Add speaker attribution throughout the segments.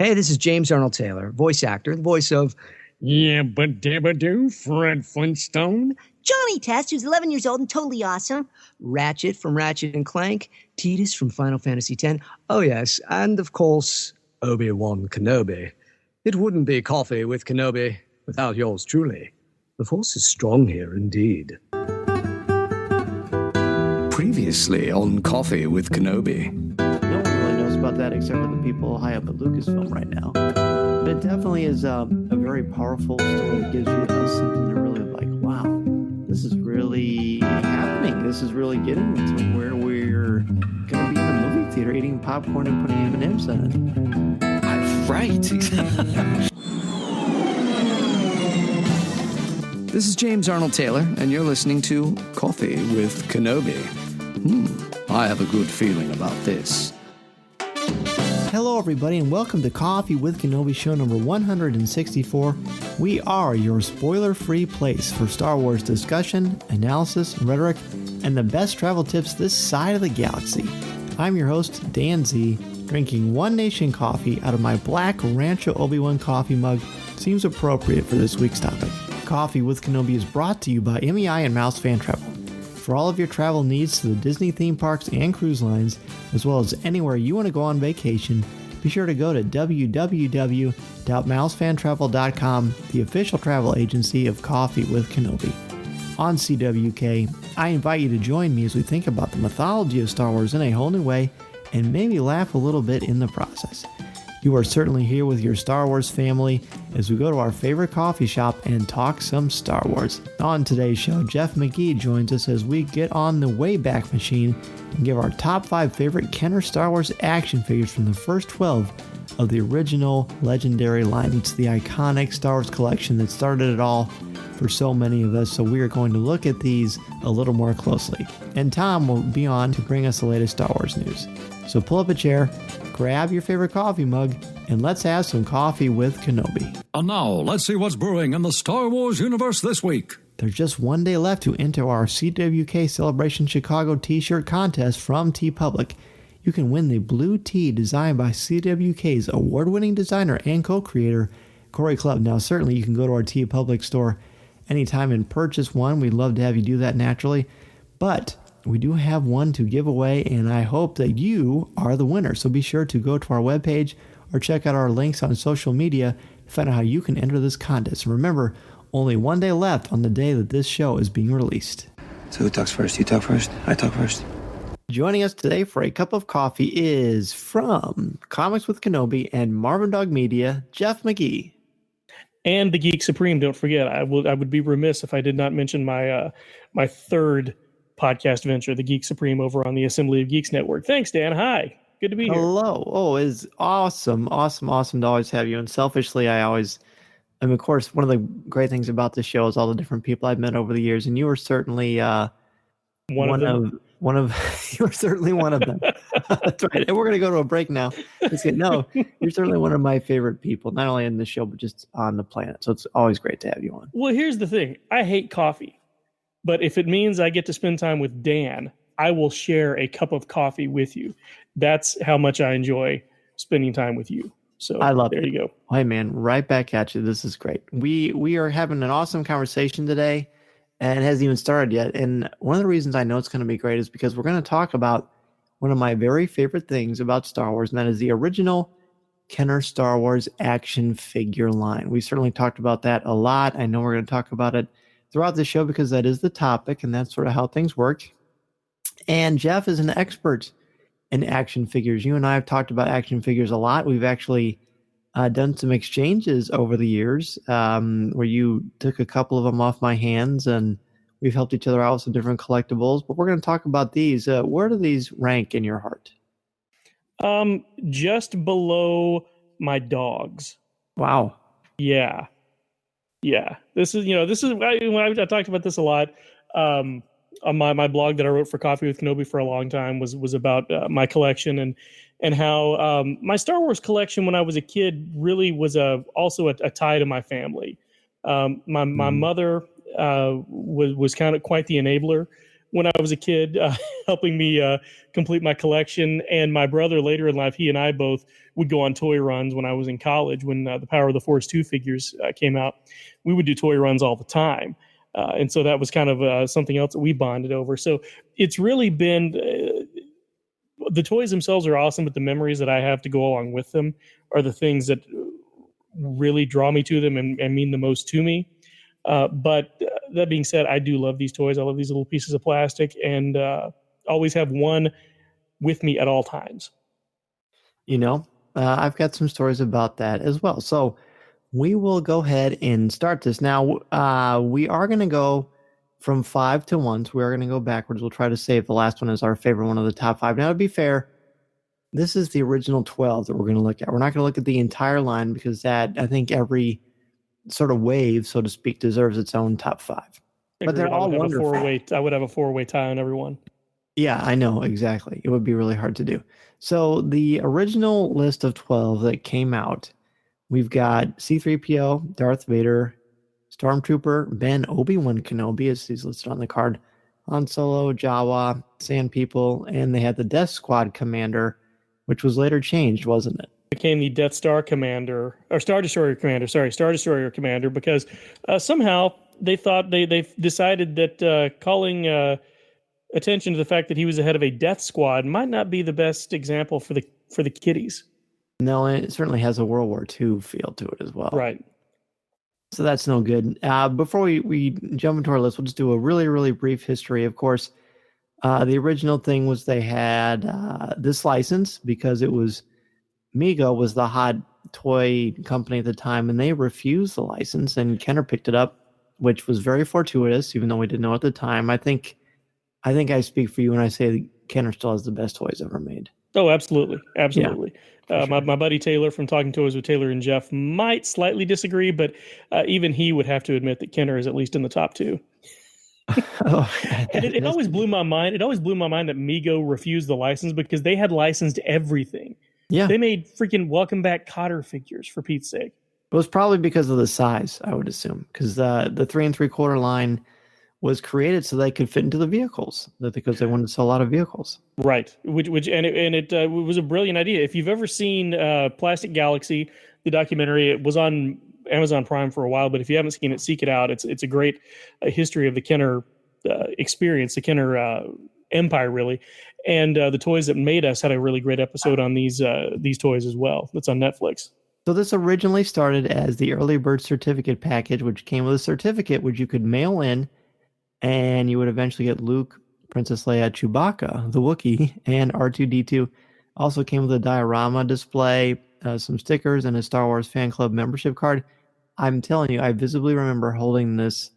Speaker 1: Hey, this is James Arnold Taylor, voice actor, the voice of
Speaker 2: Yabba Dabba Doo, Fred Flintstone.
Speaker 3: Johnny Test, who's 11 years old and totally awesome.
Speaker 1: Ratchet from Ratchet and Clank, Tidus from Final Fantasy X. Oh, yes, and of course, Obi-Wan Kenobi. It wouldn't be Coffee with Kenobi without yours truly. The force is strong here indeed. Previously on Coffee with Kenobi.
Speaker 4: No one really knows about that except for the people high up at Lucasfilm right now. But it definitely is a very powerful story that gives you something to really like, wow, this is really happening. This is really getting to where we're going to be in a movie theater eating popcorn and putting M&Ms in it.
Speaker 1: Right. This is James Arnold Taylor, and you're listening to Coffee with Kenobi. I have a good feeling about this.
Speaker 4: Hello, everybody, and welcome to Coffee with Kenobi show number 164. We are your spoiler-free place for Star Wars discussion, analysis, rhetoric, and the best travel tips this side of the galaxy. I'm your host, Dan Z, drinking One Nation coffee out of my black Rancho Obi-Wan coffee mug. Seems appropriate for this week's topic. Coffee with Kenobi is brought to you by MEI and Mouse Fan Travel. For all of your travel needs to the Disney theme parks and cruise lines, as well as anywhere you want to go on vacation, be sure to go to www.mousefantravel.com, the official travel agency of Coffee with Kenobi. On CWK, I invite you to join me as we think about the mythology of Star Wars in a whole new way, and maybe laugh a little bit in the process. You are certainly here with your Star Wars family as we go to our favorite coffee shop and talk some Star Wars. On today's show, Jeff McGee joins us as we get on the Wayback Machine and give our top 5 favorite Kenner Star Wars action figures from the first 12 of the original legendary line. It's the iconic Star Wars collection that started it all for so many of us, so we are going to look at these a little more closely. And Tom will be on to bring us the latest Star Wars news. So pull up a chair, grab your favorite coffee mug, and let's have some coffee with Kenobi.
Speaker 5: And now, let's see what's brewing in the Star Wars universe this week.
Speaker 4: There's just one day left to enter our CWK Celebration Chicago t-shirt contest from TeePublic. You can win the blue tee designed by CWK's award-winning designer and co-creator, Corey Clubb. Now, certainly you can go to our TeePublic store anytime and purchase one. We'd love to have you do that naturally. But we do have one to give away, and I hope that you are the winner. So be sure to go to our webpage or check out our links on social media to find out how you can enter this contest. And remember, only one day left on the day that this show is being released.
Speaker 6: So who talks first? You talk first? I talk first.
Speaker 4: Joining us today for a cup of coffee is from Comics with Kenobi and Marvin Dog Media, Jeff McGee.
Speaker 2: And the Geek Supreme, don't forget. I would be remiss if I did not mention my my third podcast venture, the Geek Supreme, over on the Assembly of Geeks Network. Thanks, Dan. Hi. Good to be here.
Speaker 4: Hello. Oh, it's awesome to always have you. And selfishly, of course, one of the great things about this show is all the different people I've met over the years, and you were certainly you were certainly one of them. That's right. And we're going to go to a break now. No, you're certainly one of my favorite people, not only in the show, but just on the planet. So it's always great to have you on.
Speaker 2: Well, here's the thing. I hate coffee, but if it means I get to spend time with Dan, I will share a cup of coffee with you. That's how much I enjoy spending time with you. So
Speaker 4: I love
Speaker 2: there
Speaker 4: it.
Speaker 2: You go.
Speaker 4: Hey, man, right back at you. This is great. We are having an awesome conversation today, and it hasn't even started yet. And one of the reasons I know it's going to be great is because we're going to talk about one of my very favorite things about Star Wars, and that is the original Kenner Star Wars action figure line. We certainly talked about that a lot. I know we're going to talk about it throughout the show because that is the topic, and that's sort of how things work. And Jeff is an expert in action figures. You and I have talked about action figures a lot. We've actually done some exchanges over the years where you took a couple of them off my hands, and we've helped each other out with some different collectibles. But we're going to talk about these. Where do these rank in your heart?
Speaker 2: Just below my dogs.
Speaker 4: Wow.
Speaker 2: Yeah. This is I talked about this a lot. On my blog that I wrote for Coffee with Kenobi for a long time was about my collection and how my Star Wars collection when I was a kid really was also a tie to my family. My mother was kind of quite the enabler when I was a kid, helping me complete my collection. And my brother later in life, he and I both would go on toy runs when I was in college, when the Power of the Force 2 figures came out. We would do toy runs all the time. And so that was kind of something else that we bonded over. So it's really been, the toys themselves are awesome, but the memories that I have to go along with them are the things that really draw me to them and mean the most to me. But that being said, I do love these toys. I love these little pieces of plastic, and always have one with me at all times.
Speaker 4: I've got some stories about that as well. So we will go ahead and start this. Now, we are going to go from 5 to 1, so we are going to go backwards. We'll try to save the last one as our favorite one of the top 5. Now, to be fair, this is the original 12 that we're going to look at. We're not going to look at the entire line because that, I think every sort of wave, so to speak, deserves its own top 5. But they're all wonderful.
Speaker 2: I would have a 4-way tie on everyone.
Speaker 4: Yeah, I know, exactly. It would be really hard to do. So the original list of 12 that came out, we've got C-3PO, Darth Vader, Stormtrooper, Ben, Obi-Wan Kenobi, as he's listed on the card, Han Solo, Jawa, Sand People, and they had the Death Squad Commander, which was later changed, wasn't it?
Speaker 2: Became the Death Star Commander, or Star Destroyer Commander, Star Destroyer Commander, because somehow they thought they decided that calling attention to the fact that he was the head of a death squad might not be the best example for the kiddies.
Speaker 4: No, and it certainly has a World War II feel to it as well.
Speaker 2: Right.
Speaker 4: So that's no good. Before we jump into our list, we'll just do a really, really brief history. Of course, the original thing was they had this license because it was Mego was the hot toy company at the time, and they refused the license, and Kenner picked it up, which was very fortuitous, even though we didn't know at the time. I think I speak for you when I say Kenner still has the best toys ever made.
Speaker 2: Oh, absolutely. Absolutely.
Speaker 4: Yeah, sure.
Speaker 2: My buddy Taylor from Talking Toys with Taylor and Jeff might slightly disagree, but even he would have to admit that Kenner is at least in the top 2. And it always blew my mind. It always blew my mind that Mego refused the license because they had licensed everything.
Speaker 4: Yeah.
Speaker 2: They made freaking Welcome Back Cotter figures, for Pete's sake.
Speaker 4: It was probably because of the size, I would assume, because the 3 3/4 line was created so they could fit into the vehicles, because they wanted to sell a lot of vehicles. Right.
Speaker 2: It was a brilliant idea. If you've ever seen Plastic Galaxy, the documentary, it was on Amazon Prime for a while, but if you haven't seen it, seek it out. It's a great history of the Kenner experience, the Kenner empire, really. And the Toys That Made Us had a really great episode on these toys as well. That's on Netflix.
Speaker 4: So this originally started as the Early Bird Certificate package, which came with a certificate which you could mail in, and you would eventually get Luke, Princess Leia, Chewbacca, the Wookiee, and R2-D2. Also came with a diorama display, some stickers, and a Star Wars Fan Club membership card. I'm telling you, I visibly remember holding this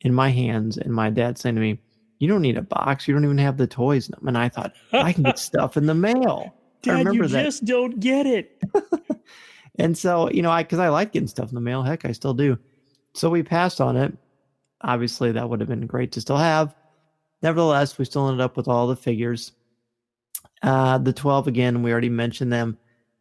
Speaker 4: in my hands and my dad saying to me, "You don't need a box. You don't even have the toys." And I thought, I can get stuff in the mail.
Speaker 2: Dad,
Speaker 4: I remember
Speaker 2: you just don't get it.
Speaker 4: And so, because I like getting stuff in the mail. Heck, I still do. So we passed on it. Obviously, that would have been great to still have. Nevertheless, we still ended up with all the figures. The 12, again, we already mentioned them.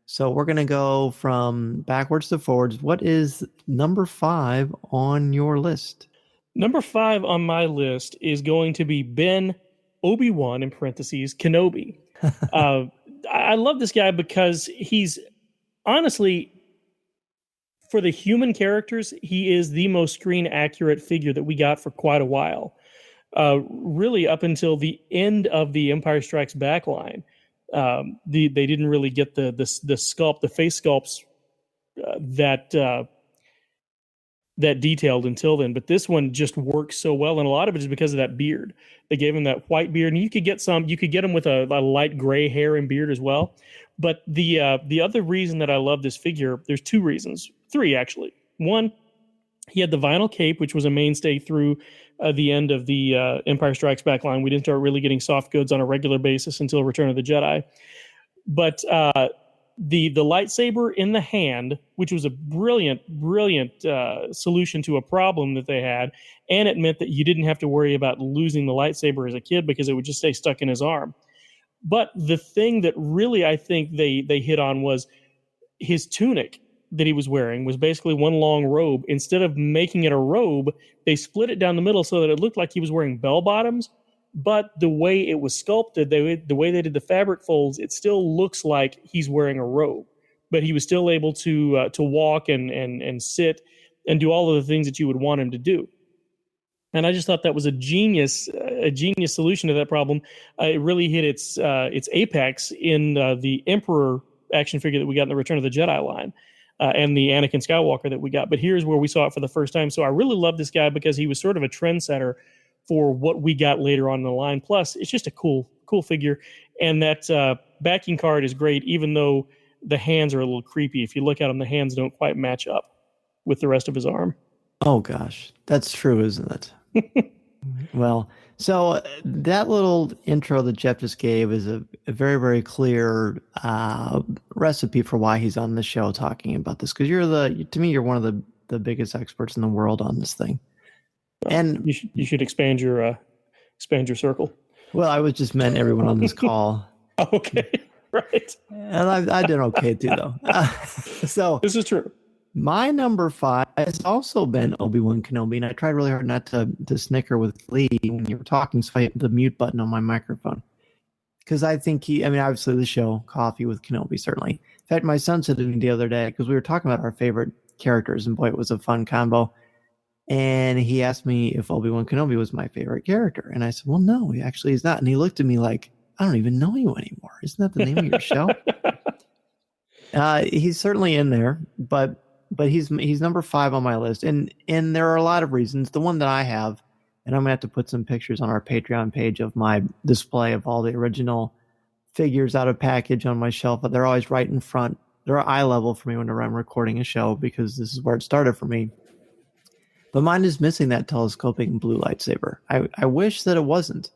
Speaker 4: So we're going to go from backwards to forwards. What is number 5 on your list?
Speaker 2: Number 5 on my list is going to be Ben, Obi-Wan, in parentheses, Kenobi. I love this guy because he's, honestly, for the human characters, he is the most screen accurate figure that we got for quite a while. Really up until the end of the Empire Strikes Back line. They didn't really get the sculpt, the face sculpts that detailed until then, but this one just works so well, and a lot of it is because of that beard. They gave him that white beard, and you could get him with a light gray hair and beard as well. But the other reason that I love this figure, there's 2 reasons, 3 actually. One, he had the vinyl cape, which was a mainstay through the end of the Empire Strikes Back line. We didn't start really getting soft goods on a regular basis until Return of the Jedi. But the lightsaber in the hand, which was a brilliant solution to a problem that they had, and it meant that you didn't have to worry about losing the lightsaber as a kid because it would just stay stuck in his arm. But the thing that really I think they hit on was his tunic that he was wearing was basically one long robe. Instead of making it a robe, they split it down the middle so that it looked like he was wearing bell bottoms, but the way it was sculpted, the way they did the fabric folds, it still looks like he's wearing a robe. But he was still able to walk and sit and do all of the things that you would want him to do. And I just thought that was a genius solution to that problem. It really hit its apex in the Emperor action figure that we got in the Return of the Jedi line, and the Anakin Skywalker that we got. But here's where we saw it for the first time. So I really love this guy because he was sort of a trendsetter for what we got later on in the line. Plus, it's just a cool figure. And that backing card is great, even though the hands are a little creepy. If you look at them, the hands don't quite match up with the rest of his arm.
Speaker 4: Oh, gosh. That's true, isn't it? Well, so that little intro that Jeff just gave is a very, very clear recipe for why he's on the show talking about this. Because to me, you're one of the biggest experts in the world on this thing. And
Speaker 2: you should expand your circle.
Speaker 4: Well, I was just meant everyone on this call.
Speaker 2: Okay, right.
Speaker 4: And I did okay too, though. So
Speaker 2: this is true.
Speaker 4: My number 5 has also been Obi-Wan Kenobi, and I tried really hard not to snicker with Lee when you were talking, so I hit the mute button on my microphone. Because I think obviously the show, Coffee with Kenobi, certainly. In fact, my son said to me the other day, because we were talking about our favorite characters, and boy, it was a fun combo. And he asked me if Obi-Wan Kenobi was my favorite character. And I said, well, no, actually he's not. And he looked at me like, I don't even know you anymore. Isn't that the name of your show? He's certainly in there, but he's number 5 on my list, and there are a lot of reasons. The one that I have, and I'm gonna have to put some pictures on our Patreon page of my display of all the original figures out of package on my shelf. But they're always right in front. They're eye level for me whenever I'm recording a show because this is where it started for me. But mine is missing that telescoping blue lightsaber. I wish that it wasn't,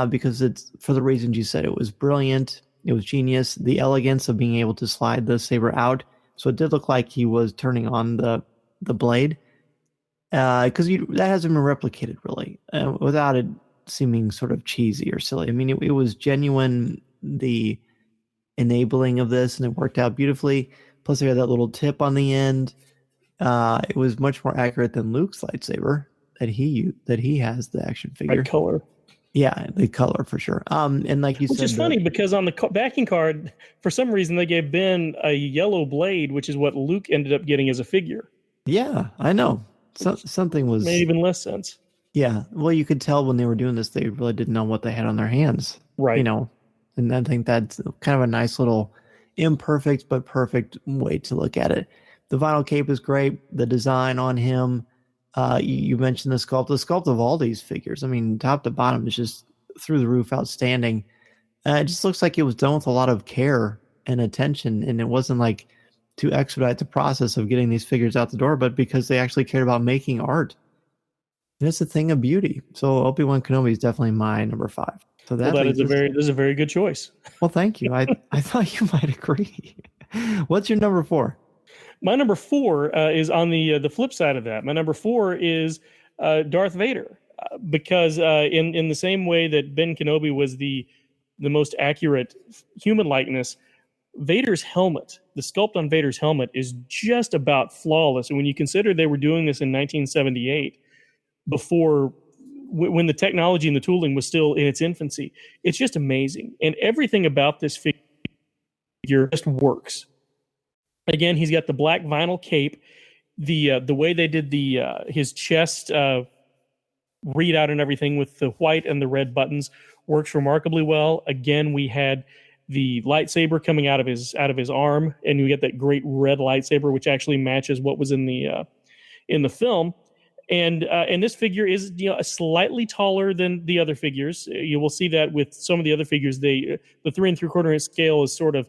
Speaker 4: because it's for the reasons you said. It was brilliant. It was genius. The elegance of being able to slide the saber out. So it did look like he was turning on the blade, because that hasn't been replicated really, without it seeming sort of cheesy or silly. I mean, it was genuine, the enabling of this, and it worked out beautifully. Plus, they had that little tip on the end. It was much more accurate than Luke's lightsaber that he has, the action figure.
Speaker 2: Right color.
Speaker 4: Yeah, the color for sure. And like you said,
Speaker 2: which is funny because on the backing card, for some reason, they gave Ben a yellow blade, which is what Luke ended up getting as a figure.
Speaker 4: Yeah, I know. Something was
Speaker 2: made even less sense.
Speaker 4: Yeah, well, you could tell when they were doing this, they really didn't know what they had on their hands,
Speaker 2: right?
Speaker 4: And I think that's kind of a nice little imperfect but perfect way to look at it. The vinyl cape is great. The design on him. You mentioned the sculpt. The sculpt of all these figures, I mean, top to bottom, is just through the roof outstanding. It just looks like it was done with a lot of care and attention, and it wasn't like to expedite the process of getting these figures out the door, but because they actually cared about making art. And it's a thing of beauty. So Obi-Wan Kenobi is definitely my number 5. So that
Speaker 2: is a very good choice.
Speaker 4: Well, thank you. I thought you might agree. What's your number 4?
Speaker 2: My number 4 is on the flip side of that. My number 4 is Darth Vader, because in the same way that Ben Kenobi was the most accurate human likeness, Vader's helmet, the sculpt on Vader's helmet, is just about flawless. And when you consider they were doing this in 1978, before when the technology and the tooling was still in its infancy, it's just amazing. And everything about this figure just works. Again, he's got the black vinyl cape. The way they did his chest readout and everything with the white and the red buttons works remarkably well. Again, we had the lightsaber coming out of his arm, and you get that great red lightsaber, which actually matches what was in the film. And this figure is slightly taller than the other figures. You will see that with some of the other figures. The 3 3/4 inch scale is sort of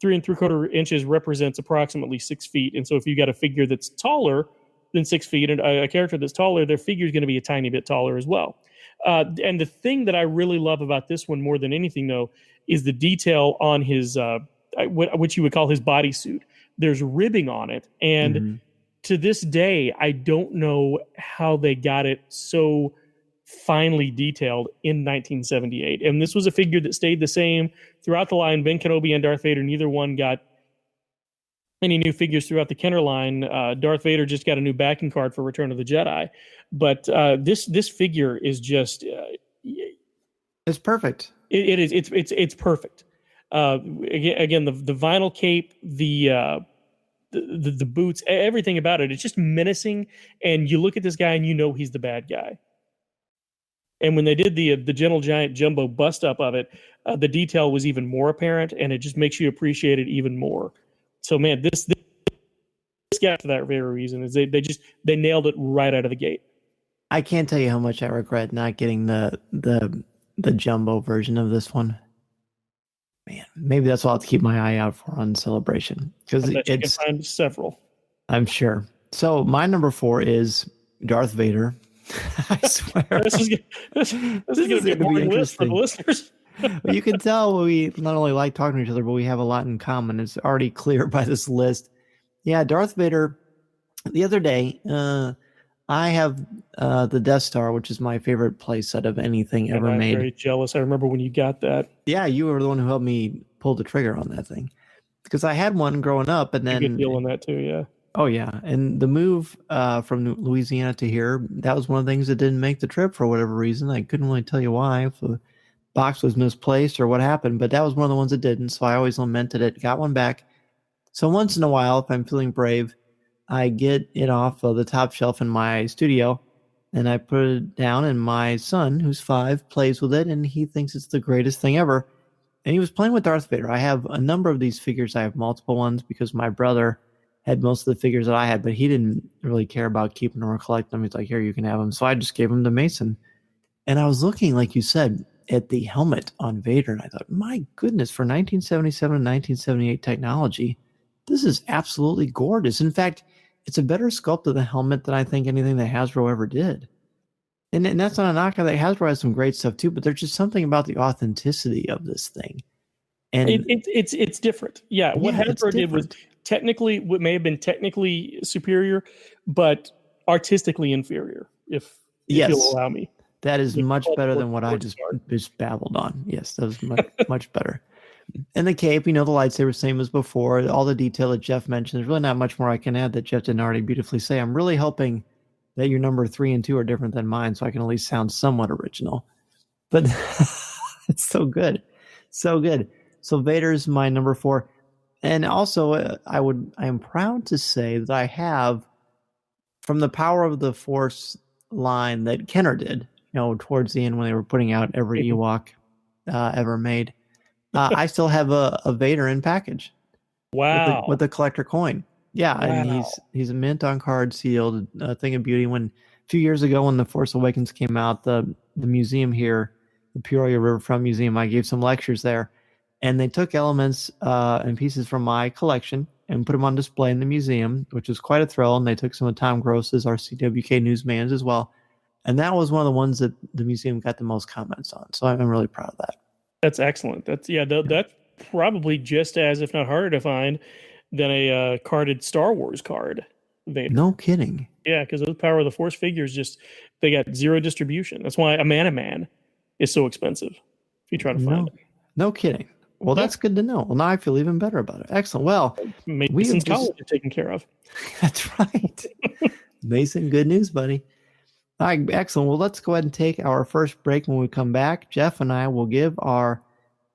Speaker 2: 3 3/4 inches represents approximately 6 feet. And so if you got a figure that's taller than 6 feet and a character that's taller, their figure is going to be a tiny bit taller as well. And the thing that I really love about this one more than anything, though, is the detail on his what you would call his bodysuit. There's ribbing on it, and to this day, I don't know how they got it so finely detailed in 1978. And this was a figure that stayed the same throughout the line. Ben Kenobi and Darth Vader, neither one got any new figures throughout the Kenner line. Darth Vader just got a new backing card for Return of the Jedi. But this figure is just
Speaker 4: It's perfect.
Speaker 2: It is. It's perfect. Again, the vinyl cape, the boots, everything about it. It's just menacing, and you look at this guy and you know he's the bad guy. And when they did the Gentle Giant Jumbo bust up of it, the detail was even more apparent, and it just makes you appreciate it even more. So, man, this guy, for that very reason, is they nailed it right out of the gate.
Speaker 4: I can't tell you how much I regret not getting the jumbo version of this one. Man, maybe that's what I'll have to keep my eye out for on Celebration, because
Speaker 2: You can find several.
Speaker 4: I'm sure. So my number 4 is Darth Vader. I swear.
Speaker 2: This is going to be a boring list for the listeners.
Speaker 4: Well, you can tell we not only like talking to each other, but we have a lot in common. It's already clear by this list. Yeah, Darth Vader. The other day, I have the Death Star, which is my favorite playset of anything ever made.
Speaker 2: I'm very jealous. I remember when you got that.
Speaker 4: Yeah, you were the one who helped me pull the trigger on that thing, because I had one growing up, and then
Speaker 2: good deal on that too. Yeah.
Speaker 4: Oh yeah, and the move from Louisiana to here, that was one of the things that didn't make the trip for whatever reason. I couldn't really tell you why, if the box was misplaced or what happened, but that was one of the ones that didn't, so I always lamented it. Got one back. So once in a while, if I'm feeling brave, I get it off of the top shelf in my studio, and I put it down, and my son, who's 5, plays with it, and he thinks it's the greatest thing ever. And he was playing with Darth Vader. I have a number of these figures. I have multiple ones because my brother had most of the figures that I had, but he didn't really care about keeping them or collecting them. He's like, here, you can have them. So I just gave them to Mason. And I was looking, like you said, at the helmet on Vader, and I thought, my goodness, for 1977 and 1978 technology, this is absolutely gorgeous. In fact, it's a better sculpt of the helmet than I think anything that Hasbro ever did. And that's not a knock. That Hasbro has some great stuff too, but there's just something about the authenticity of this thing. And
Speaker 2: it's different. Yeah, what Hasbro did was technically, what may have been technically superior, but artistically inferior, if you'll allow me.
Speaker 4: That is much better than what I just babbled on. Yes, that was much better. And the cape, the lightsaber, same as before. All the detail that Jeff mentioned. There's really not much more I can add that Jeff didn't already beautifully say. I'm really hoping that your number 3 and 2 are different than mine, so I can at least sound somewhat original. But it's so good. So good. So Vader's my number 4. And also, I am proud to say that I have, from the Power of the Force line that Kenner did, towards the end when they were putting out every Ewok ever made, I still have a Vader in package.
Speaker 2: Wow.
Speaker 4: With the collector coin. Yeah, wow. And he's a mint on card sealed, a thing of beauty. When a few years ago when The Force Awakens came out, the museum here, the Peoria Riverfront Museum, I gave some lectures there. And they took elements and pieces from my collection and put them on display in the museum, which was quite a thrill. And they took some of Tom Gross's, our CWK newsman's as well. And that was one of the ones that the museum got the most comments on. So I'm really proud of that.
Speaker 2: That's excellent. That's probably just as, if not harder to find, than a carded Star Wars card. Vader.
Speaker 4: No kidding.
Speaker 2: Yeah, because those Power of the Force figures they got zero distribution. That's why a Man is so expensive if you try to find it.
Speaker 4: No kidding. Well, that's good to know. Well, now I feel even better about it. Excellent. Well,
Speaker 2: Mason's college is taken care of.
Speaker 4: That's right. Mason, good news, buddy. All right, excellent. Well, let's go ahead and take our first break. When we come back, Jeff and I will give our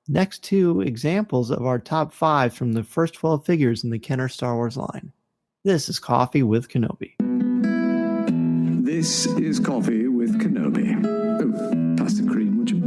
Speaker 4: next 2 examples of our top 5 from the first 12 figures in the Kenner Star Wars line. This is Coffee with Kenobi.
Speaker 7: This is Coffee with Kenobi. Oh, pass the cream, would you?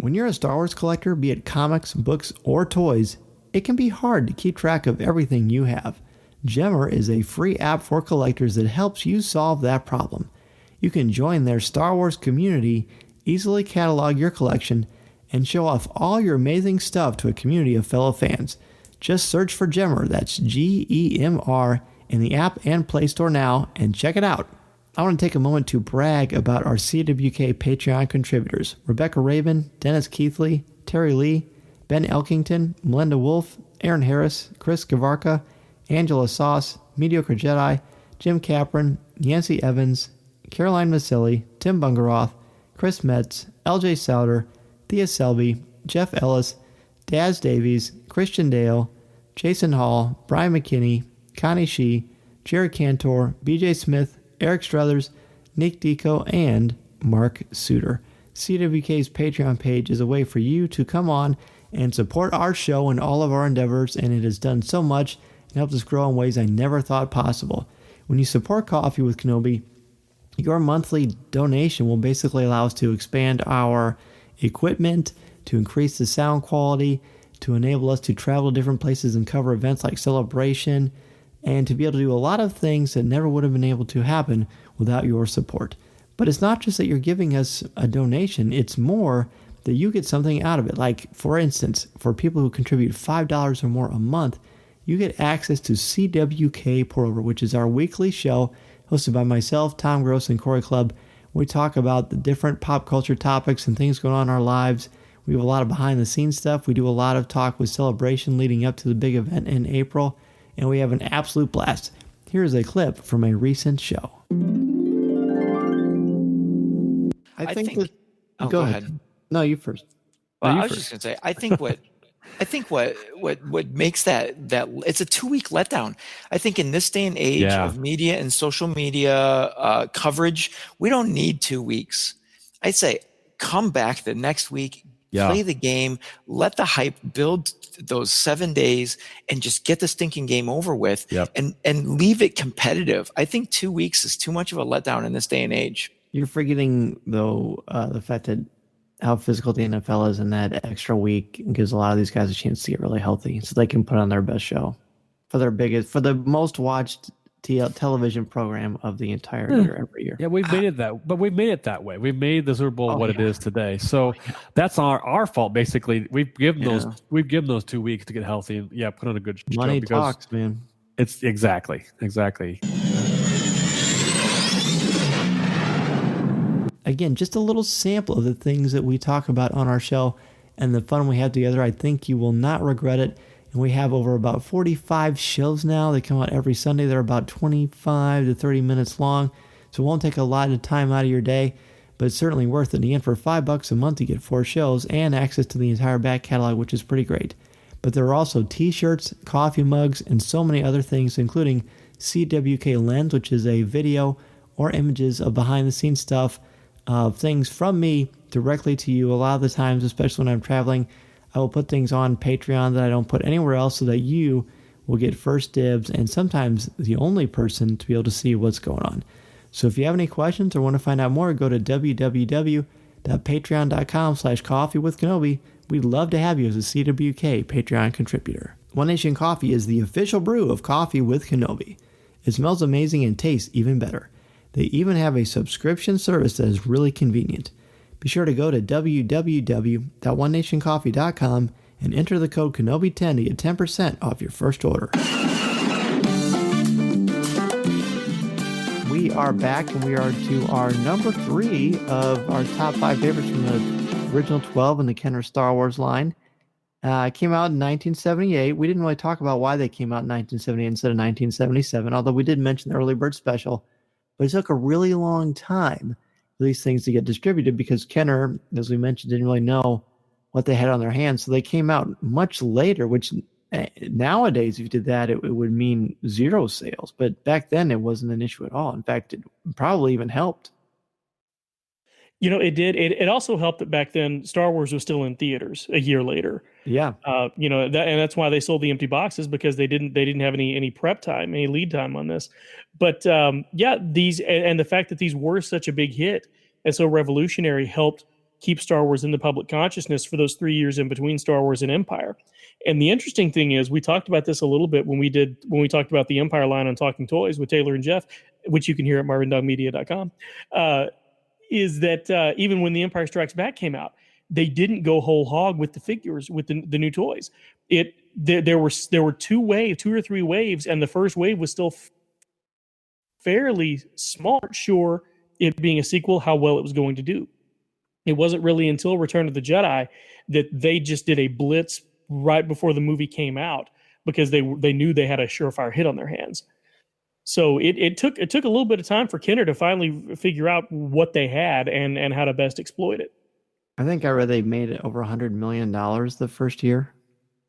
Speaker 4: When you're a Star Wars collector, be it comics, books, or toys, it can be hard to keep track of everything you have. Gemmer is a free app for collectors that helps you solve that problem. You can join their Star Wars community, easily catalog your collection, and show off all your amazing stuff to a community of fellow fans. Just search for Gemmer, that's Gemr, in the app and Play Store now, and check it out. I want to take a moment to brag about our CWK Patreon contributors: Rebecca Raven, Dennis Keithley, Terry Lee, Ben Elkington, Melinda Wolf, Aaron Harris, Chris Gavarka, Angela Sauce, Mediocre Jedi, Jim Capron, Yancey Evans, Caroline Masilli, Tim Bungaroth, Chris Metz, LJ Souter, Thea Selby, Jeff Ellis, Daz Davies, Christian Dale, Jason Hall, Brian McKinney, Connie Shee, Jared Cantor, BJ Smith, Eric Struthers, Nick Dico, and Mark Suter. CWK's Patreon page is a way for you to come on and support our show and all of our endeavors, and it has done so much and helped us grow in ways I never thought possible. When you support Coffee with Kenobi, your monthly donation will basically allow us to expand our equipment, to increase the sound quality, to enable us to travel to different places and cover events like Celebration, and to be able to do a lot of things that never would have been able to happen without your support. But it's not just that you're giving us a donation, it's more that you get something out of it. Like, for instance, for people who contribute $5 or more a month, you get access to CWK Pour Over, which is our weekly show hosted by myself, Tom Gross, and Corey Clubb. We talk about the different pop culture topics and things going on in our lives. We have a lot of behind-the-scenes stuff. We do a lot of talk with Celebration leading up to the big event in April, and we have an absolute blast. Here is a clip from a recent show. I think go ahead. No, you first.
Speaker 8: Well,
Speaker 4: No, you
Speaker 8: I was
Speaker 4: first.
Speaker 8: just going to say, I think what makes that it's a 2-week letdown. I think in this day and age of media and social media coverage, we don't need 2 weeks. I'd say come back the next week, play the game, let the hype build those 7 days, and just get the stinking game over with, and leave it competitive. I think 2 weeks is too much of a letdown in this day and age.
Speaker 4: You're forgetting, though, the fact that how physical the NFL is, and that extra week gives a lot of these guys a chance to get really healthy so they can put on their best show for the most watched television program of the entire year every year.
Speaker 9: Yeah, we've made it that way. We've made the Super Bowl it is today. So that's our fault, basically. We've given those 2 weeks to get healthy and put on a good show.
Speaker 4: Money talks, man.
Speaker 9: It's exactly.
Speaker 4: Again, just a little sample of the things that we talk about on our show and the fun we have together. I think you will not regret it. And we have over about 45 shows now. They come out every Sunday. They're about 25 to 30 minutes long. So it won't take a lot of time out of your day, but it's certainly worth it. In the end, for $5 a month, you get 4 shows and access to the entire back catalog, which is pretty great. But there are also t-shirts, coffee mugs, and so many other things, including CWK Lens, which is a video or images of behind-the-scenes stuff, things from me directly to you. A lot of the times, especially when I'm traveling, I will put things on Patreon that I don't put anywhere else so that you will get first dibs and sometimes the only person to be able to see what's going on. So if you have any questions or want to find out more, go to www.patreon.com/coffeewithkenobi. We'd love to have you as a CWK Patreon contributor. One Nation Coffee is the official brew of Coffee with Kenobi. It smells amazing and tastes even better. They even have a subscription service that is really convenient. Be sure to go to www.onenationcoffee.com and enter the code Kenobi10 to get 10% off your first order. We are back, and we are to our number 3 of our top 5 favorites from the original 12 in the Kenner Star Wars line. It came out in 1978. We didn't really talk about why they came out in 1978 instead of 1977, although we did mention the early bird special. But it took a really long time for these things to get distributed because Kenner, as we mentioned, didn't really know what they had on their hands. So they came out much later, which nowadays, if you did that, it would mean 0 sales. But back then, it wasn't an issue at all. In fact, it probably even helped.
Speaker 2: It did. It also helped that back then Star Wars was still in theaters a year later.
Speaker 4: Yeah.
Speaker 2: And that's why they sold the empty boxes, because they didn't have any prep time, any lead time on this. But these and the fact that these were such a big hit and so revolutionary helped keep Star Wars in the public consciousness for those 3 years in between Star Wars and Empire. And the interesting thing is, we talked about this a little bit when we talked about the Empire line on Talking Toys with Taylor and Jeff, which you can hear at marvindogmedia.com. Is that even when The Empire Strikes Back came out, they didn't go whole hog with the figures, with the new toys. There were 2 or 3 waves, and the first wave was still fairly small. Sure, it being a sequel, how well it was going to do. It wasn't really until Return of the Jedi that they just did a blitz right before the movie came out, because they knew they had a surefire hit on their hands. So it took a little bit of time for Kenner to finally figure out what they had and how to best exploit it.
Speaker 4: I think I read they made it over $100 million the first year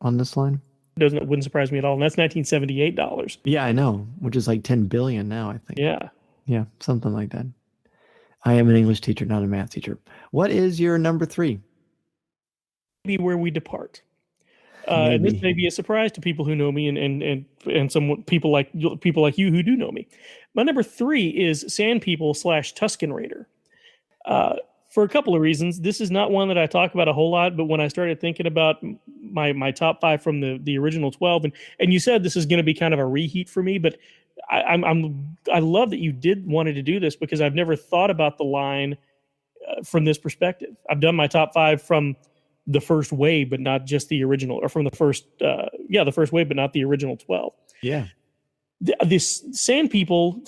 Speaker 4: on this line.
Speaker 2: Wouldn't surprise me at all. And that's $1978.
Speaker 4: Yeah, I know, which is like $10 billion now, I think.
Speaker 2: Yeah.
Speaker 4: Yeah, something like that. I am an English teacher, not a math teacher. What is your number 3?
Speaker 2: Be where we depart. And this may be a surprise to people who know me and some people like you who do know me. My number 3 is Sand People / Tusken Raider. For a couple of reasons. This is not one that I talk about a whole lot, but when I started thinking about my top 5 from the original 12, and you said this is going to be kind of a reheat for me, but I love that you wanted to do this, because I've never thought about the line from this perspective. I've done my top 5 from the first wave, but not just the original, or from the first wave, but not the original 12.
Speaker 4: Yeah.
Speaker 2: This Sand People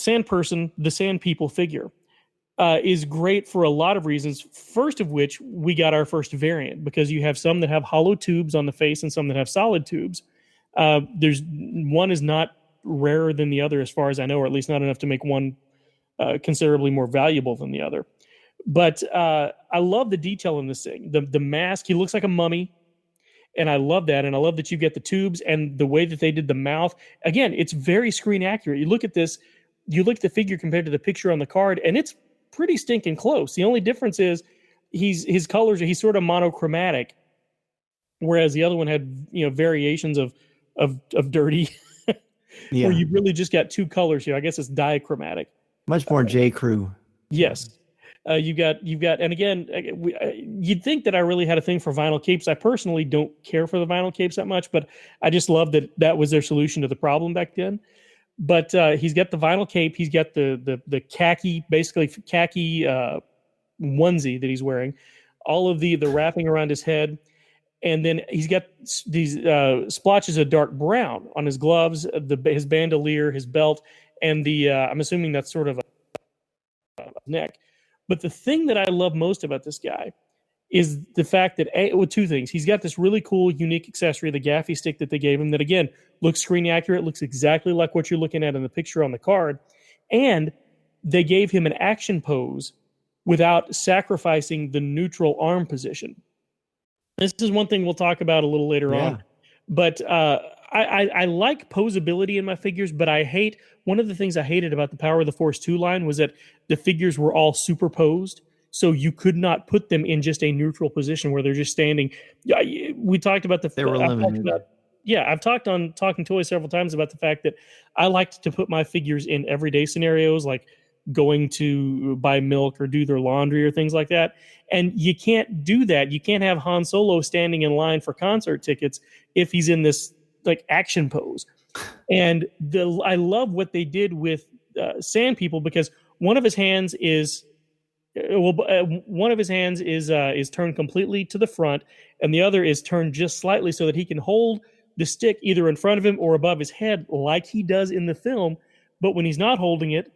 Speaker 2: figure is great for a lot of reasons. First of which, we got our first variant, because you have some that have hollow tubes on the face and some that have solid tubes. There's one is not rarer than the other, as far as I know, or at least not enough to make one considerably more valuable than the other. But I love the detail in this thing. The mask, he looks like a mummy, and I love that. And I love that you get the tubes and the way that they did the mouth. Again, it's very screen accurate. You look at this, you look at the figure compared to the picture on the card, and it's pretty stinking close. The only difference is his colors, he's sort of monochromatic, whereas the other one had variations of dirty, where you really just got 2 colors here. I guess it's dichromatic.
Speaker 4: Much more J. Crew.
Speaker 2: Yes. You've got, and again, you'd think that I really had a thing for vinyl capes. I personally don't care for the vinyl capes that much, but I just love that was their solution to the problem back then. But he's got the vinyl cape. He's got the khaki, basically khaki onesie that he's wearing, all of the wrapping around his head, and then he's got these splotches of dark brown on his gloves, his bandolier, his belt, and I'm assuming that's sort of a neck. But the thing that I love most about this guy is the fact that, with 2 things. He's got this really cool, unique accessory, the gaffy stick that they gave him, that, again, looks screen accurate, looks exactly like what you're looking at in the picture on the card. And they gave him an action pose without sacrificing the neutral arm position. This is one thing we'll talk about a little later on. But I like posability in my figures, but one of the things I hated about the Power of the Force 2 line was that the figures were all superposed. So you could not put them in just a neutral position where they're just standing. We talked about
Speaker 4: they were limited.
Speaker 2: I've talked on Talking Toys several times about the fact that I liked to put my figures in everyday scenarios, like going to buy milk or do their laundry or things like that. And you can't do that. You can't have Han Solo standing in line for concert tickets if he's in this like action pose. And I love what they did with Sand People, because one of his hands is turned completely to the front, and the other is turned just slightly so that he can hold the stick either in front of him or above his head like he does in the film. But when he's not holding it,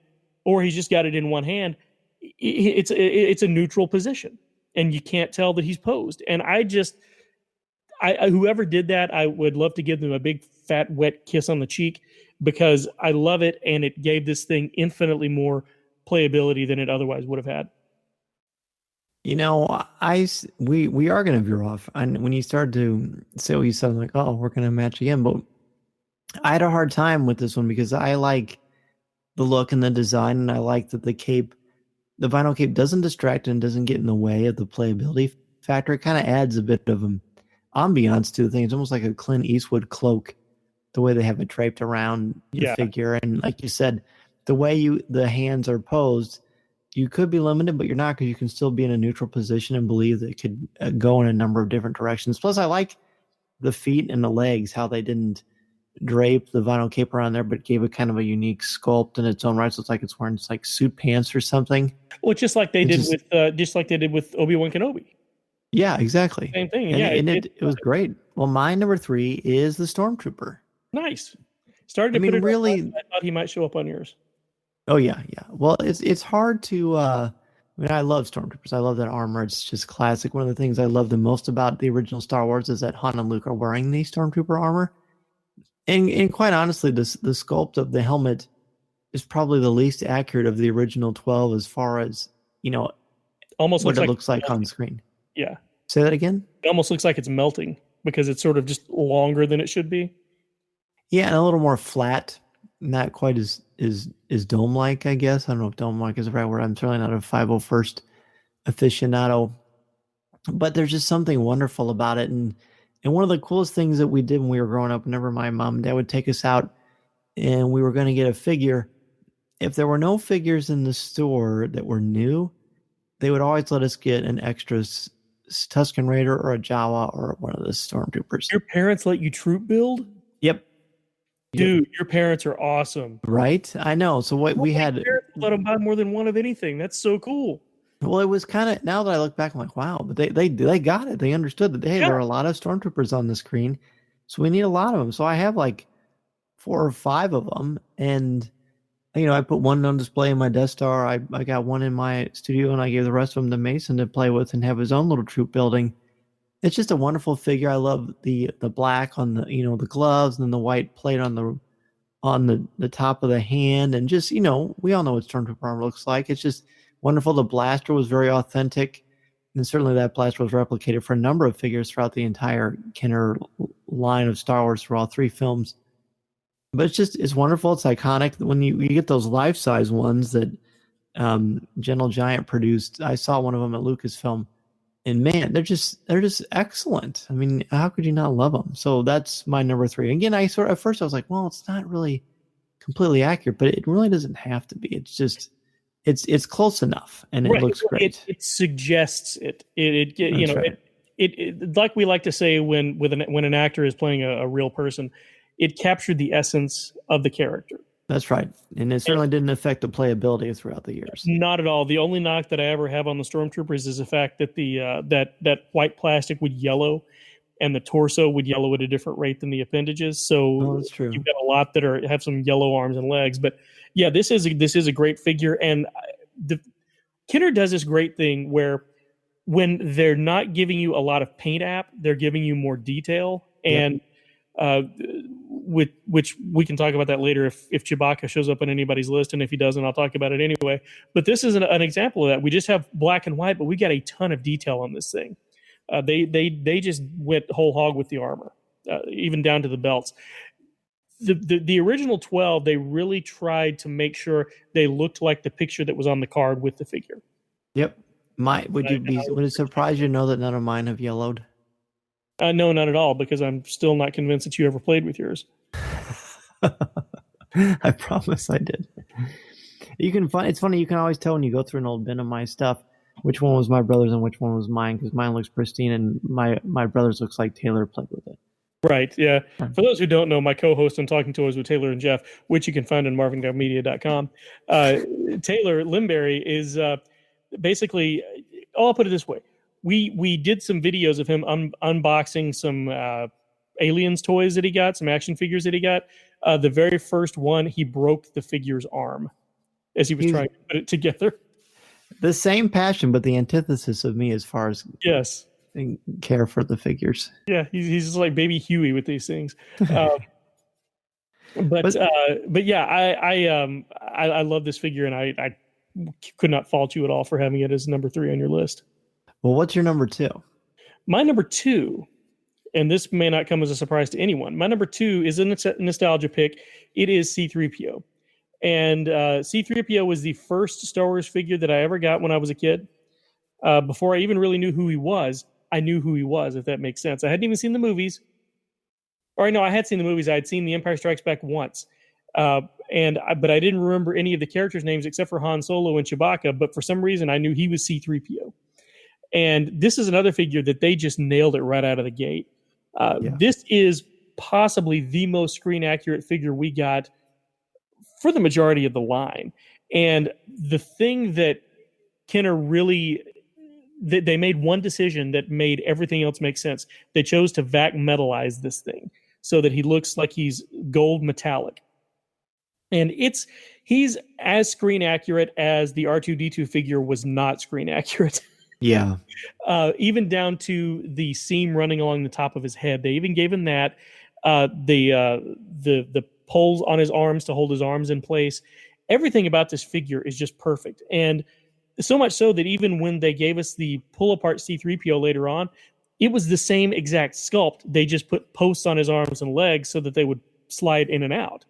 Speaker 2: or he's just got it in one hand, it's a neutral position, and you can't tell that he's posed. And whoever did that, I would love to give them a big fat wet kiss on the cheek, because I love it, and it gave this thing infinitely more playability than it otherwise would have had.
Speaker 4: We are going to veer off. And when you started to say what you said, I'm like, oh, we're going to match again. But I had a hard time with this one, because I like the look and the design, and I like that the vinyl cape doesn't distract and doesn't get in the way of the playability factor. It kind of adds a bit of ambiance to the thing. It's almost like a Clint Eastwood cloak, the way they have it draped around the figure. And like you said, the way the hands are posed, you could be limited, but you're not, because you can still be in a neutral position and believe that it could go in a number of different directions. Plus, I like the feet and the legs, how they didn't drape the vinyl cape around there, but gave it kind of a unique sculpt in its own right. So it's like it's wearing like suit pants or something.
Speaker 2: Well, just like they did with Obi-Wan Kenobi.
Speaker 4: Yeah, exactly.
Speaker 2: Same thing.
Speaker 4: And it was great. Well, my number 3 is the Stormtrooper.
Speaker 2: Nice. Started to put it really. I thought he might show up on yours.
Speaker 4: Oh yeah. Well, it's hard to. I love Stormtroopers. I love that armor. It's just classic. One of the things I love the most about the original Star Wars is that Han and Luke are wearing the Stormtrooper armor, and quite honestly, the sculpt of the helmet is probably the least accurate of the original 12 as far as
Speaker 2: almost
Speaker 4: what it looks like on screen.
Speaker 2: Yeah.
Speaker 4: Say that again.
Speaker 2: It almost looks like it's melting, because it's sort of just longer than it should be.
Speaker 4: Yeah, and a little more flat, not quite as is dome-like, I guess. I don't know if dome-like is the right word. I'm certainly not a 501st aficionado, but there's just something wonderful about it. And one of the coolest things that we did when we were growing up, whenever my mom and dad would take us out and we were going to get a figure, if there were no figures in the store that were new, they would always let us get an extra Tusken Raider or a Jawa or one of the stormtroopers.
Speaker 2: Your parents let you troop build?
Speaker 4: Yep.
Speaker 2: Dude, your parents are awesome.
Speaker 4: Right? I know. So what we had...
Speaker 2: Parents let them buy more than one of anything. That's so cool.
Speaker 4: Well, it was kind of... Now that I look back, I'm like, wow. But they got it. They understood that, hey, there are a lot of stormtroopers on the screen, so we need a lot of them. So I have like 4 or 5 of them. And, I put one on display in my Death Star. I got one in my studio, and I gave the rest of them to Mason to play with and have his own little troop building. It's just a wonderful figure. I love the black on the the gloves, and then the white plate on the top of the hand, and just we all know what Stormtrooper armor looks like. It's just wonderful. The blaster was very authentic, and certainly that blaster was replicated for a number of figures throughout the entire Kenner line of Star Wars for all 3 films. But it's wonderful. It's iconic. When you get those life-size ones that Gentle Giant produced, I saw one of them at Lucasfilm. And man, they're just excellent. I mean, how could you not love them? So that's my number 3. Again, at first I was like, well, it's not really completely accurate, but it really doesn't have to be. It's just, it's close enough, and it looks great.
Speaker 2: It suggests it. It like we like to say when an actor is playing a real person, it captured the essence of the character.
Speaker 4: That's right. And it certainly didn't affect the playability throughout the years.
Speaker 2: Not at all. The only knock that I ever have on the Stormtroopers is the fact that that white plastic would yellow, and the torso would yellow at a different rate than the appendages. So
Speaker 4: that's true.
Speaker 2: You've got a lot that have some yellow arms and legs. But yeah, this is a great figure. And Kenner does this great thing where when they're not giving you a lot of paint app, they're giving you more detail. And which we can talk about that later if Chewbacca shows up on anybody's list, and if he doesn't, I'll talk about it anyway. But this is an example of that. We just have black and white, but we got a ton of detail on this thing. They just went whole hog with the armor, even down to the belts. The original 12, they really tried to make sure they looked like the picture that was on the card with the figure.
Speaker 4: Yep. Would it surprise you to know that none of mine have yellowed?
Speaker 2: No, not at all, because I'm still not convinced that you ever played with yours.
Speaker 4: I promise I did. It's funny, you can always tell when you go through an old bin of my stuff which one was my brother's and which one was mine, because mine looks pristine and my brother's looks like Taylor played with it.
Speaker 2: Right, yeah. For those who don't know, my co-host on Talking Toys with Taylor and Jeff, which you can find on marvin.media.com, Taylor Limberry is basically, I'll put it this way. We did some videos of him unboxing some Aliens toys that he got, some action figures that he got. The very first one, he broke the figure's arm as he was trying to put it together.
Speaker 4: The same passion, but the antithesis of me as far as care for the figures.
Speaker 2: Yeah, he's just like baby Huey with these things. But yeah, I love this figure, and I could not fault you at all for having it as number 3 on your list.
Speaker 4: Well, what's your number 2?
Speaker 2: My number 2, and this may not come as a surprise to anyone. My number 2 is a nostalgia pick. It is C-3PO. And C-3PO was the first Star Wars figure that I ever got when I was a kid. Before I even really knew who he was, I knew who he was, if that makes sense. I hadn't even seen the movies. Or no, I had seen the movies. I had seen The Empire Strikes Back once. But I didn't remember any of the characters' names except for Han Solo and Chewbacca. But for some reason, I knew he was C-3PO. And this is another figure that they just nailed it right out of the gate. This is possibly the most screen accurate figure we got for the majority of the line. And the thing that Kenner really, they made one decision that made everything else make sense. They chose to vac metalize this thing so that he looks like he's gold metallic. And he's as screen accurate as the R2-D2 figure was not screen accurate.
Speaker 4: Yeah.
Speaker 2: Even down to the seam running along the top of his head. They even gave him that. The poles on his arms to hold his arms in place. Everything about this figure is just perfect. And so much so that even when they gave us the pull-apart C-3PO later on, it was the same exact sculpt. They just put posts on his arms and legs so that they would slide in and out.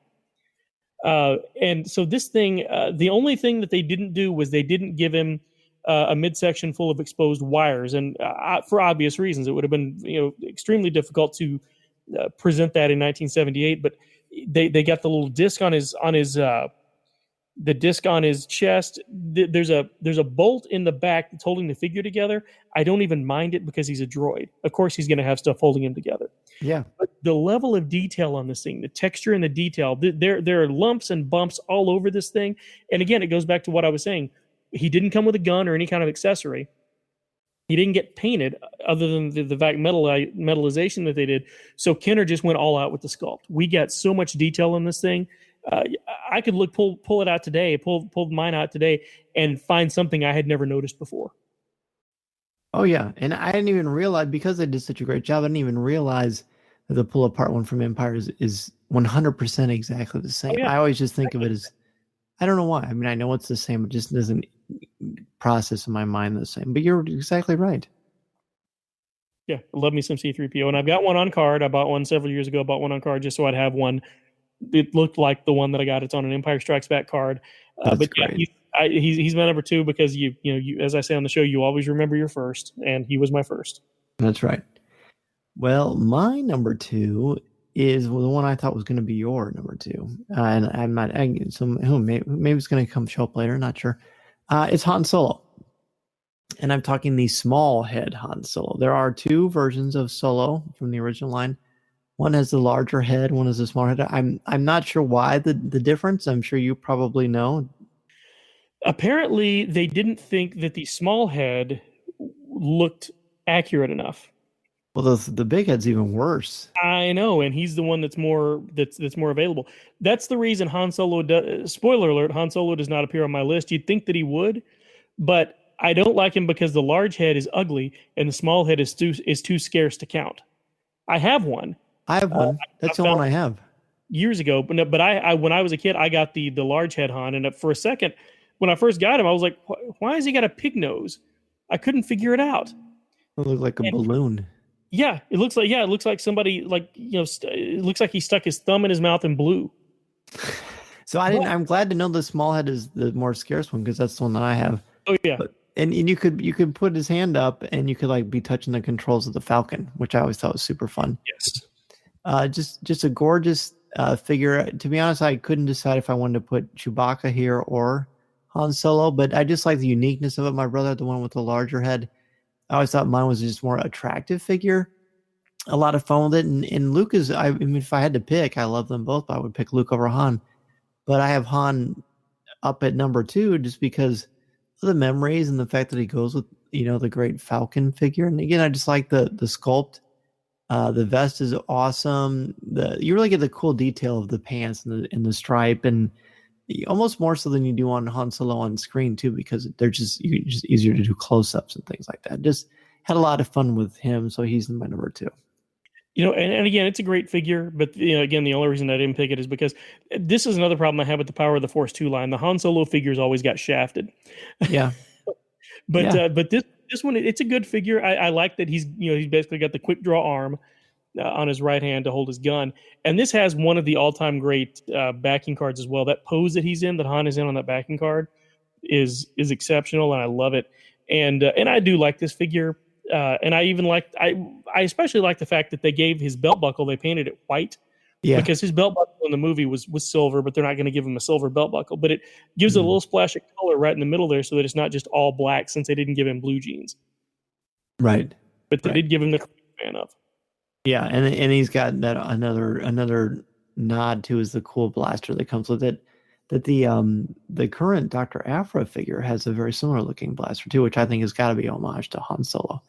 Speaker 2: And so this thing, the only thing that they didn't do was they didn't give him a midsection full of exposed wires, and for obvious reasons, it would have been extremely difficult to present that in 1978. But they got the little disc on his the disc on his chest. There's a bolt in the back that's holding the figure together. I don't even mind it because he's a droid. Of course, he's going to have stuff holding him together.
Speaker 4: Yeah.
Speaker 2: But the level of detail on this thing, the texture and the detail, there are lumps and bumps all over this thing. And again, it goes back to what I was saying. He didn't come with a gun or any kind of accessory. He didn't get painted other than the vac metallization that they did. So Kenner just went all out with the sculpt. We got so much detail in this thing. I could pull it out today, pull mine out today, and find something I had never noticed before.
Speaker 4: Oh yeah, and I didn't even realize, because they did such a great job, I didn't even realize that the pull apart one from Empire is 100% exactly the same. Oh, yeah. I always just think of it as, I don't know why. I mean, I know it's the same, it just doesn't process in my mind the same. But you're exactly right.
Speaker 2: Yeah, I love me some C-3PO, and I've got one on card. I bought one several years ago. I bought one on card just so I'd have one. It looked like the one that I got. It's on an Empire Strikes Back card.
Speaker 4: That's
Speaker 2: but
Speaker 4: great.
Speaker 2: Yeah, he's my number 2 because you as I say on the show, you always remember your first, and he was my first.
Speaker 4: That's right. Well, my number 2 is the one I thought was going to be your number 2, and I'm not. Maybe it's going to come show up later. Not sure. It's Han Solo, and I'm talking the small head Han Solo. There are 2 versions of Solo from the original line. One has the larger head, one has the smaller head. I'm not sure why the difference. I'm sure you probably know.
Speaker 2: Apparently, they didn't think that the small head looked accurate enough.
Speaker 4: Well, the big head's even worse.
Speaker 2: I know, and he's the one that's more available. That's the reason Han Solo spoiler alert, Han Solo does not appear on my list. You'd think that he would, but I don't like him because the large head is ugly and the small head is too scarce to count. I have one.
Speaker 4: I have one. That's the one I have.
Speaker 2: Years ago, but I when I was a kid, I got the large head Han, and for a second, when I first got him, I was like, why has he got a pig nose? I couldn't figure it out.
Speaker 4: It looked like a balloon.
Speaker 2: Yeah, it looks like somebody it looks like he stuck his thumb in his mouth and blew.
Speaker 4: So I'm glad to know the small head is the more scarce one because that's the one that I have.
Speaker 2: Oh yeah.
Speaker 4: And you could put his hand up and you could be touching the controls of the Falcon, which I always thought was super fun.
Speaker 2: Yes.
Speaker 4: Just a gorgeous figure. To be honest, I couldn't decide if I wanted to put Chewbacca here or Han Solo, but I just like the uniqueness of it. My brother had the one with the larger head. I always thought mine was just more attractive figure. A lot of fun with it. And Luke is, I mean, if I had to pick, I love them both, but I would pick Luke over Han. But I have Han up at number 2 just because of the memories and the fact that he goes with, the great Falcon figure. And again, I just like the sculpt. The vest is awesome. You really get the cool detail of the pants and the stripe, and almost more so than you do on Han Solo on screen too, because they're just easier to do close-ups and things like that. Just had a lot of fun with him, so he's my number 2.
Speaker 2: And again, it's a great figure, but again, the only reason I didn't pick it is because this is another problem I have with the Power of the Force 2 line. The Han Solo figures always got shafted.
Speaker 4: Yeah.
Speaker 2: But this one, it's a good figure. I like that he's basically got the quick draw arm on his right hand to hold his gun. And this has one of the all-time great backing cards as well. That pose that he's in, that Han is in on that backing card is exceptional, and I love it. And I do like this figure. And I especially like the fact that they gave his belt buckle, they painted it white. Yeah. Because his belt buckle in the movie was silver, but they're not going to give him a silver belt buckle. But it gives a little splash of color right in the middle there so that it's not just all black, since they didn't give him blue jeans.
Speaker 4: Right.
Speaker 2: But they did give him the fan of.
Speaker 4: Yeah, and he's got that another nod to is the cool blaster that comes with it. That the current Dr. Aphra figure has a very similar looking blaster too, which I think has got to be homage to Han Solo.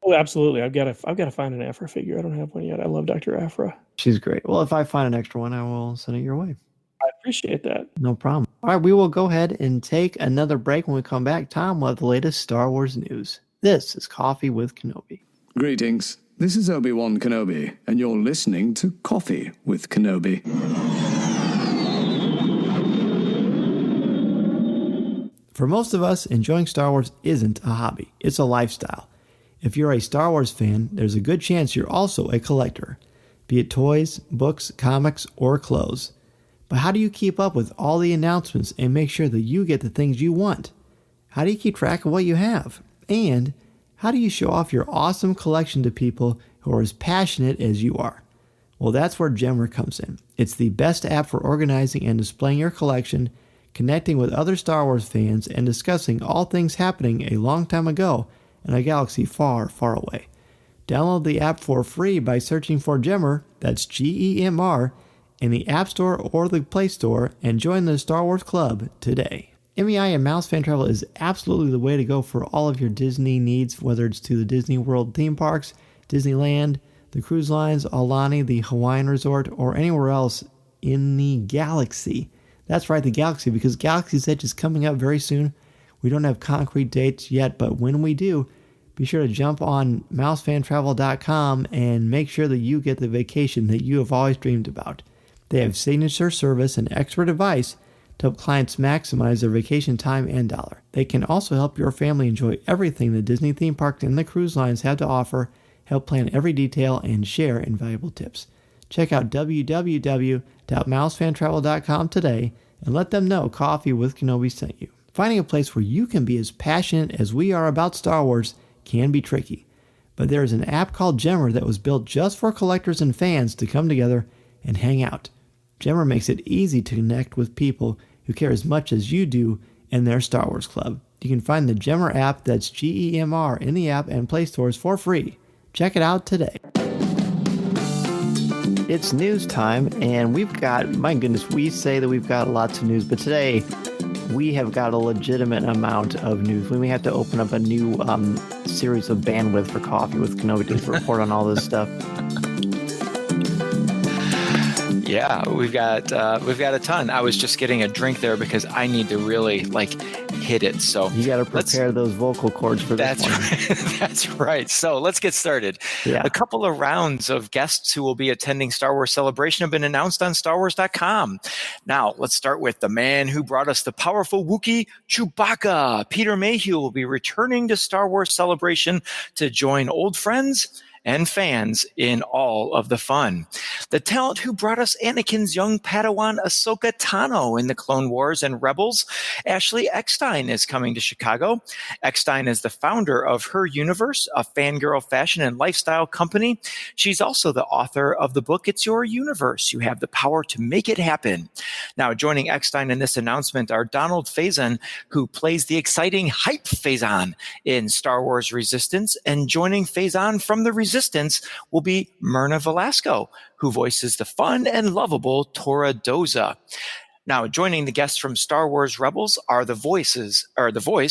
Speaker 2: Oh, absolutely! I've got to find an Aphra figure. I don't have one yet. I love Dr. Aphra.
Speaker 4: She's great. Well, if I find an extra one, I will send it your way.
Speaker 2: I appreciate that.
Speaker 4: No problem. All right, we will go ahead and take another break. When we come back, Tom will have the latest Star Wars news. This is Coffee with Kenobi.
Speaker 7: Greetings. This is Obi-Wan Kenobi, and you're listening to Coffee with Kenobi.
Speaker 4: For most of us, enjoying Star Wars isn't a hobby. It's a lifestyle. If you're a Star Wars fan, there's a good chance you're also a collector, be it toys, books, comics, or clothes. But how do you keep up with all the announcements and make sure that you get the things you want? How do you keep track of what you have? And how do you show off your awesome collection to people who are as passionate as you are? Well, that's where Gemmer comes in. It's the best app for organizing and displaying your collection, connecting with other Star Wars fans, and discussing all things happening a long time ago in a galaxy far, far away. Download the app for free by searching for Gemmer, that's Gemr, in the App Store or the Play Store, and join the Star Wars Club today. MEI and Mouse Fan Travel is absolutely the way to go for all of your Disney needs, whether it's to the Disney World theme parks, Disneyland, the cruise lines, Aulani, the Hawaiian Resort, or anywhere else in the galaxy. That's right, the galaxy, because Galaxy's Edge is coming up very soon. We don't have concrete dates yet, but when we do, be sure to jump on mousefantravel.com and make sure that you get the vacation that you have always dreamed about. They have signature service and expert advice to help clients maximize their vacation time and dollar. They can also help your family enjoy everything the Disney theme parks and the cruise lines have to offer, help plan every detail, and share invaluable tips. Check out www.mousefantravel.com today and let them know Coffee with Kenobi sent you. Finding a place where you can be as passionate as we are about Star Wars can be tricky, but there is an app called Gemmer that was built just for collectors and fans to come together and hang out. Gemmer makes it easy to connect with people who care as much as you do in their Star Wars club. You can find the Gemmer app, that's Gemr, in the app and Play stores for free. Check it out today. It's news time, and we've got, my goodness, we say that we've got lots of news, but today we have got a legitimate amount of news. We may have to open up a new series of bandwidth for Coffee with Kenobi to report on all this stuff.
Speaker 8: Yeah, we've got a ton. I was just getting a drink there because I need to really hit it. So
Speaker 4: you got to prepare those vocal cords for this one.
Speaker 8: Right. That's right. So let's get started.
Speaker 4: Yeah.
Speaker 8: A couple of rounds of guests who will be attending Star Wars Celebration have been announced on StarWars.com. Now, let's start with the man who brought us the powerful Wookiee, Chewbacca. Peter Mayhew will be returning to Star Wars Celebration to join old friends and fans in all of the fun. The talent who brought us Anakin's young Padawan Ahsoka Tano in the Clone Wars and Rebels, Ashley Eckstein, is coming to Chicago. Eckstein is the founder of Her Universe, a fangirl fashion and lifestyle company. She's also the author of the book, It's Your Universe. You have the power to make it happen. Now, joining Eckstein in this announcement are Donald Faison, who plays the exciting Hype Faison in Star Wars Resistance, and joining Faison from the Resistance will be Myrna Velasco, who voices the fun and lovable Tora Doza. Now, joining the guests from Star Wars Rebels are the voice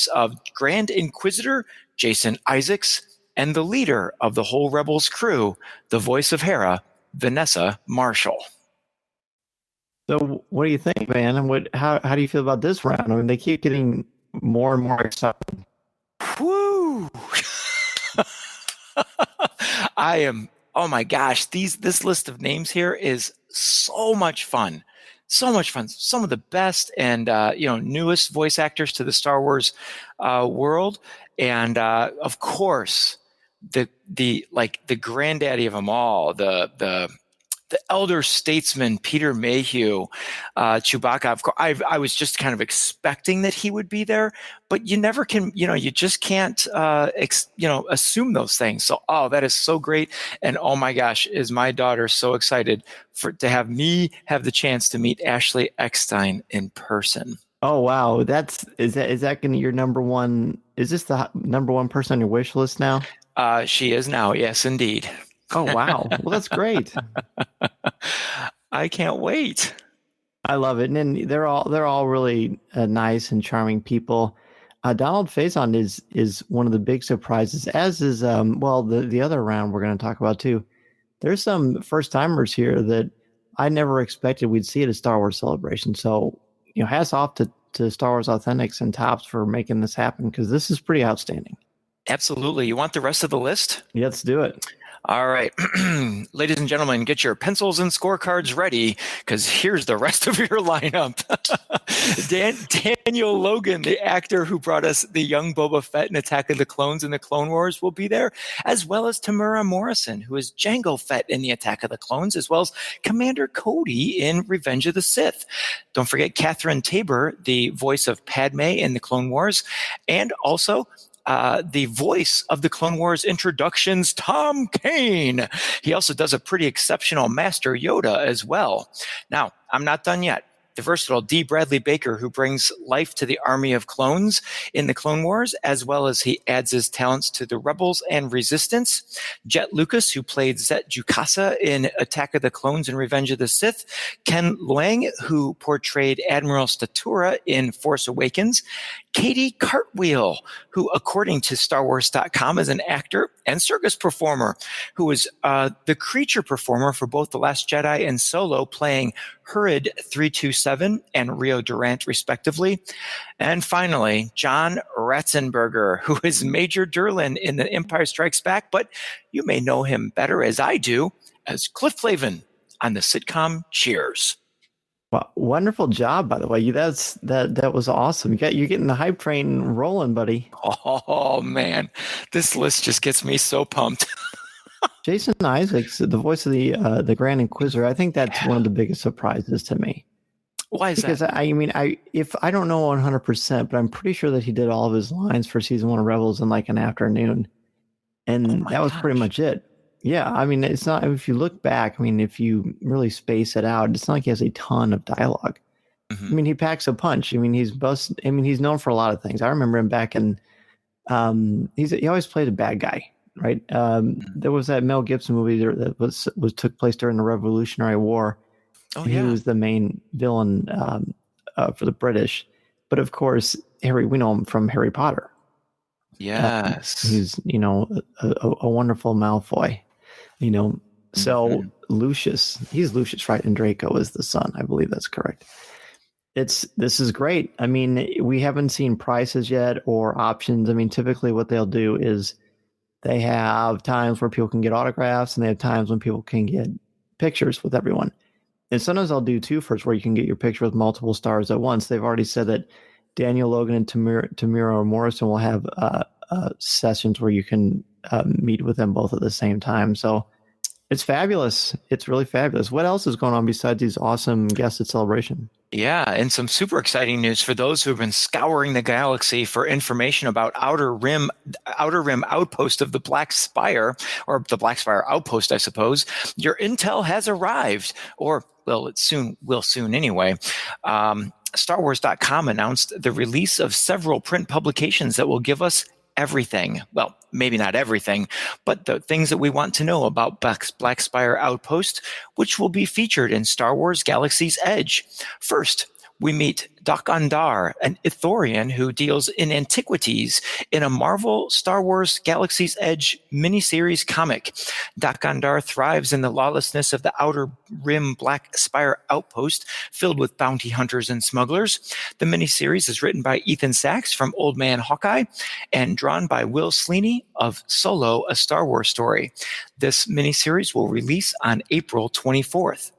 Speaker 8: of Grand Inquisitor Jason Isaacs and the leader of the whole Rebels crew, the voice of Hera, Vanessa Marshall.
Speaker 4: So, what do you think, man? And how do you feel about this round? I mean, they keep getting more and more exciting.
Speaker 8: Woo! Oh my gosh, this list of names here is so much fun. So much fun. Some of the best and newest voice actors to the Star Wars world. And of course, the granddaddy of them all, the elder statesman, Peter Mayhew, Chewbacca. Of course, I was just kind of expecting that he would be there, but you never can, you just can't, assume those things. So, that is so great. And oh my gosh, is my daughter so excited to have me have the chance to meet Ashley Eckstein in person.
Speaker 4: Oh, wow. Is that going to your number one? Is this the number one person on your wish list now?
Speaker 8: She is now. Yes, indeed.
Speaker 4: Oh, wow. Well, that's great.
Speaker 8: I can't wait.
Speaker 4: I love it. And then they're all really nice and charming people. Donald Faison is one of the big surprises, as is, the other round we're going to talk about too. There's some first timers here that I never expected we'd see at a Star Wars Celebration. So, hats off to Star Wars Authentics and Tops for making this happen, because this is pretty outstanding.
Speaker 8: Absolutely. You want the rest of the list?
Speaker 4: Yeah, let's do it.
Speaker 8: All right. Ladies and gentlemen, get your pencils and scorecards ready, because here's the rest of your lineup. Daniel Logan, the actor who brought us the young Boba Fett in Attack of the Clones and the Clone Wars, will be there, as well as Tamura Morrison, who is Jango Fett in the Attack of the Clones, as well as Commander Cody in Revenge of the Sith. Don't forget Catherine Tabor, the voice of Padme in the Clone Wars, and also the voice of the Clone Wars introductions, Tom Kane. He also does a pretty exceptional Master Yoda as well. Now, I'm not done yet. The versatile D. Bradley Baker, who brings life to the army of clones in the Clone Wars, as well as he adds his talents to the Rebels and Resistance. Jet Lucas, who played Zet Jukasa in Attack of the Clones and Revenge of the Sith. Ken Lang, who portrayed Admiral Statura in Force Awakens. Katie Cartwheel, who, according to StarWars.com, is an actor and circus performer, who was the creature performer for both The Last Jedi and Solo, playing Hurrid 327 and Rio Durant, respectively. And finally, John Ratzenberger, who is Major Durlin in The Empire Strikes Back, but you may know him better, as I do, as Cliff Flavin on the sitcom Cheers.
Speaker 4: Well, wonderful job, by the way. That was awesome. You're getting the hype train rolling, buddy.
Speaker 8: Oh man, this list just gets me so pumped.
Speaker 4: Jason Isaacs, the voice of the Grand Inquisitor. I think that's one of the biggest surprises to me.
Speaker 8: Why is
Speaker 4: because
Speaker 8: that?
Speaker 4: Because I don't know 100%, but I'm pretty sure that he did all of his lines for season 1 of Rebels in like an afternoon, and that was pretty much it. Yeah, I mean, it's not, if you look back, I mean, if you really space it out, it's not like he has a ton of dialogue. Mm-hmm. I mean, he packs a punch. I mean, he's known for a lot of things. I remember him back in, he always played a bad guy, right? There was that Mel Gibson movie that took place during the Revolutionary War. Oh, yeah. He was the main villain for the British. But of course, we know him from Harry Potter.
Speaker 8: Yes.
Speaker 4: He's, a wonderful Malfoy. So Lucius, he's Lucius, right? And Draco is the son. I believe that's correct. This is great. I mean, we haven't seen prices yet or options. I mean, typically what they'll do is they have times where people can get autographs and they have times when people can get pictures with everyone. And sometimes I'll do 2 first where you can get your picture with multiple stars at once. They've already said that Daniel Logan and Tamura Morrison will have sessions where you can meet with them both at the same time. So it's fabulous. It's really fabulous. What else is going on besides these awesome guests at Celebration?
Speaker 8: Yeah, and some super exciting news for those who have been scouring the galaxy for information about Outer Rim Outpost of the Black Spire, or the Black Spire Outpost, I suppose. Your intel has arrived, or well, it will soon anyway. StarWars.com announced the release of several print publications that will give us everything. Well, maybe not everything, but the things that we want to know about Black Spire Outpost, which will be featured in Star Wars Galaxy's Edge. First, we meet Dak-Ondar, an Ithorian who deals in antiquities in a Marvel Star Wars Galaxy's Edge miniseries comic. Dak-Ondar thrives in the lawlessness of the Outer Rim Black Spire Outpost, filled with bounty hunters and smugglers. The miniseries is written by Ethan Sachs from Old Man Hawkeye and drawn by Will Sleeney of Solo, A Star Wars Story. This miniseries will release on April 24th.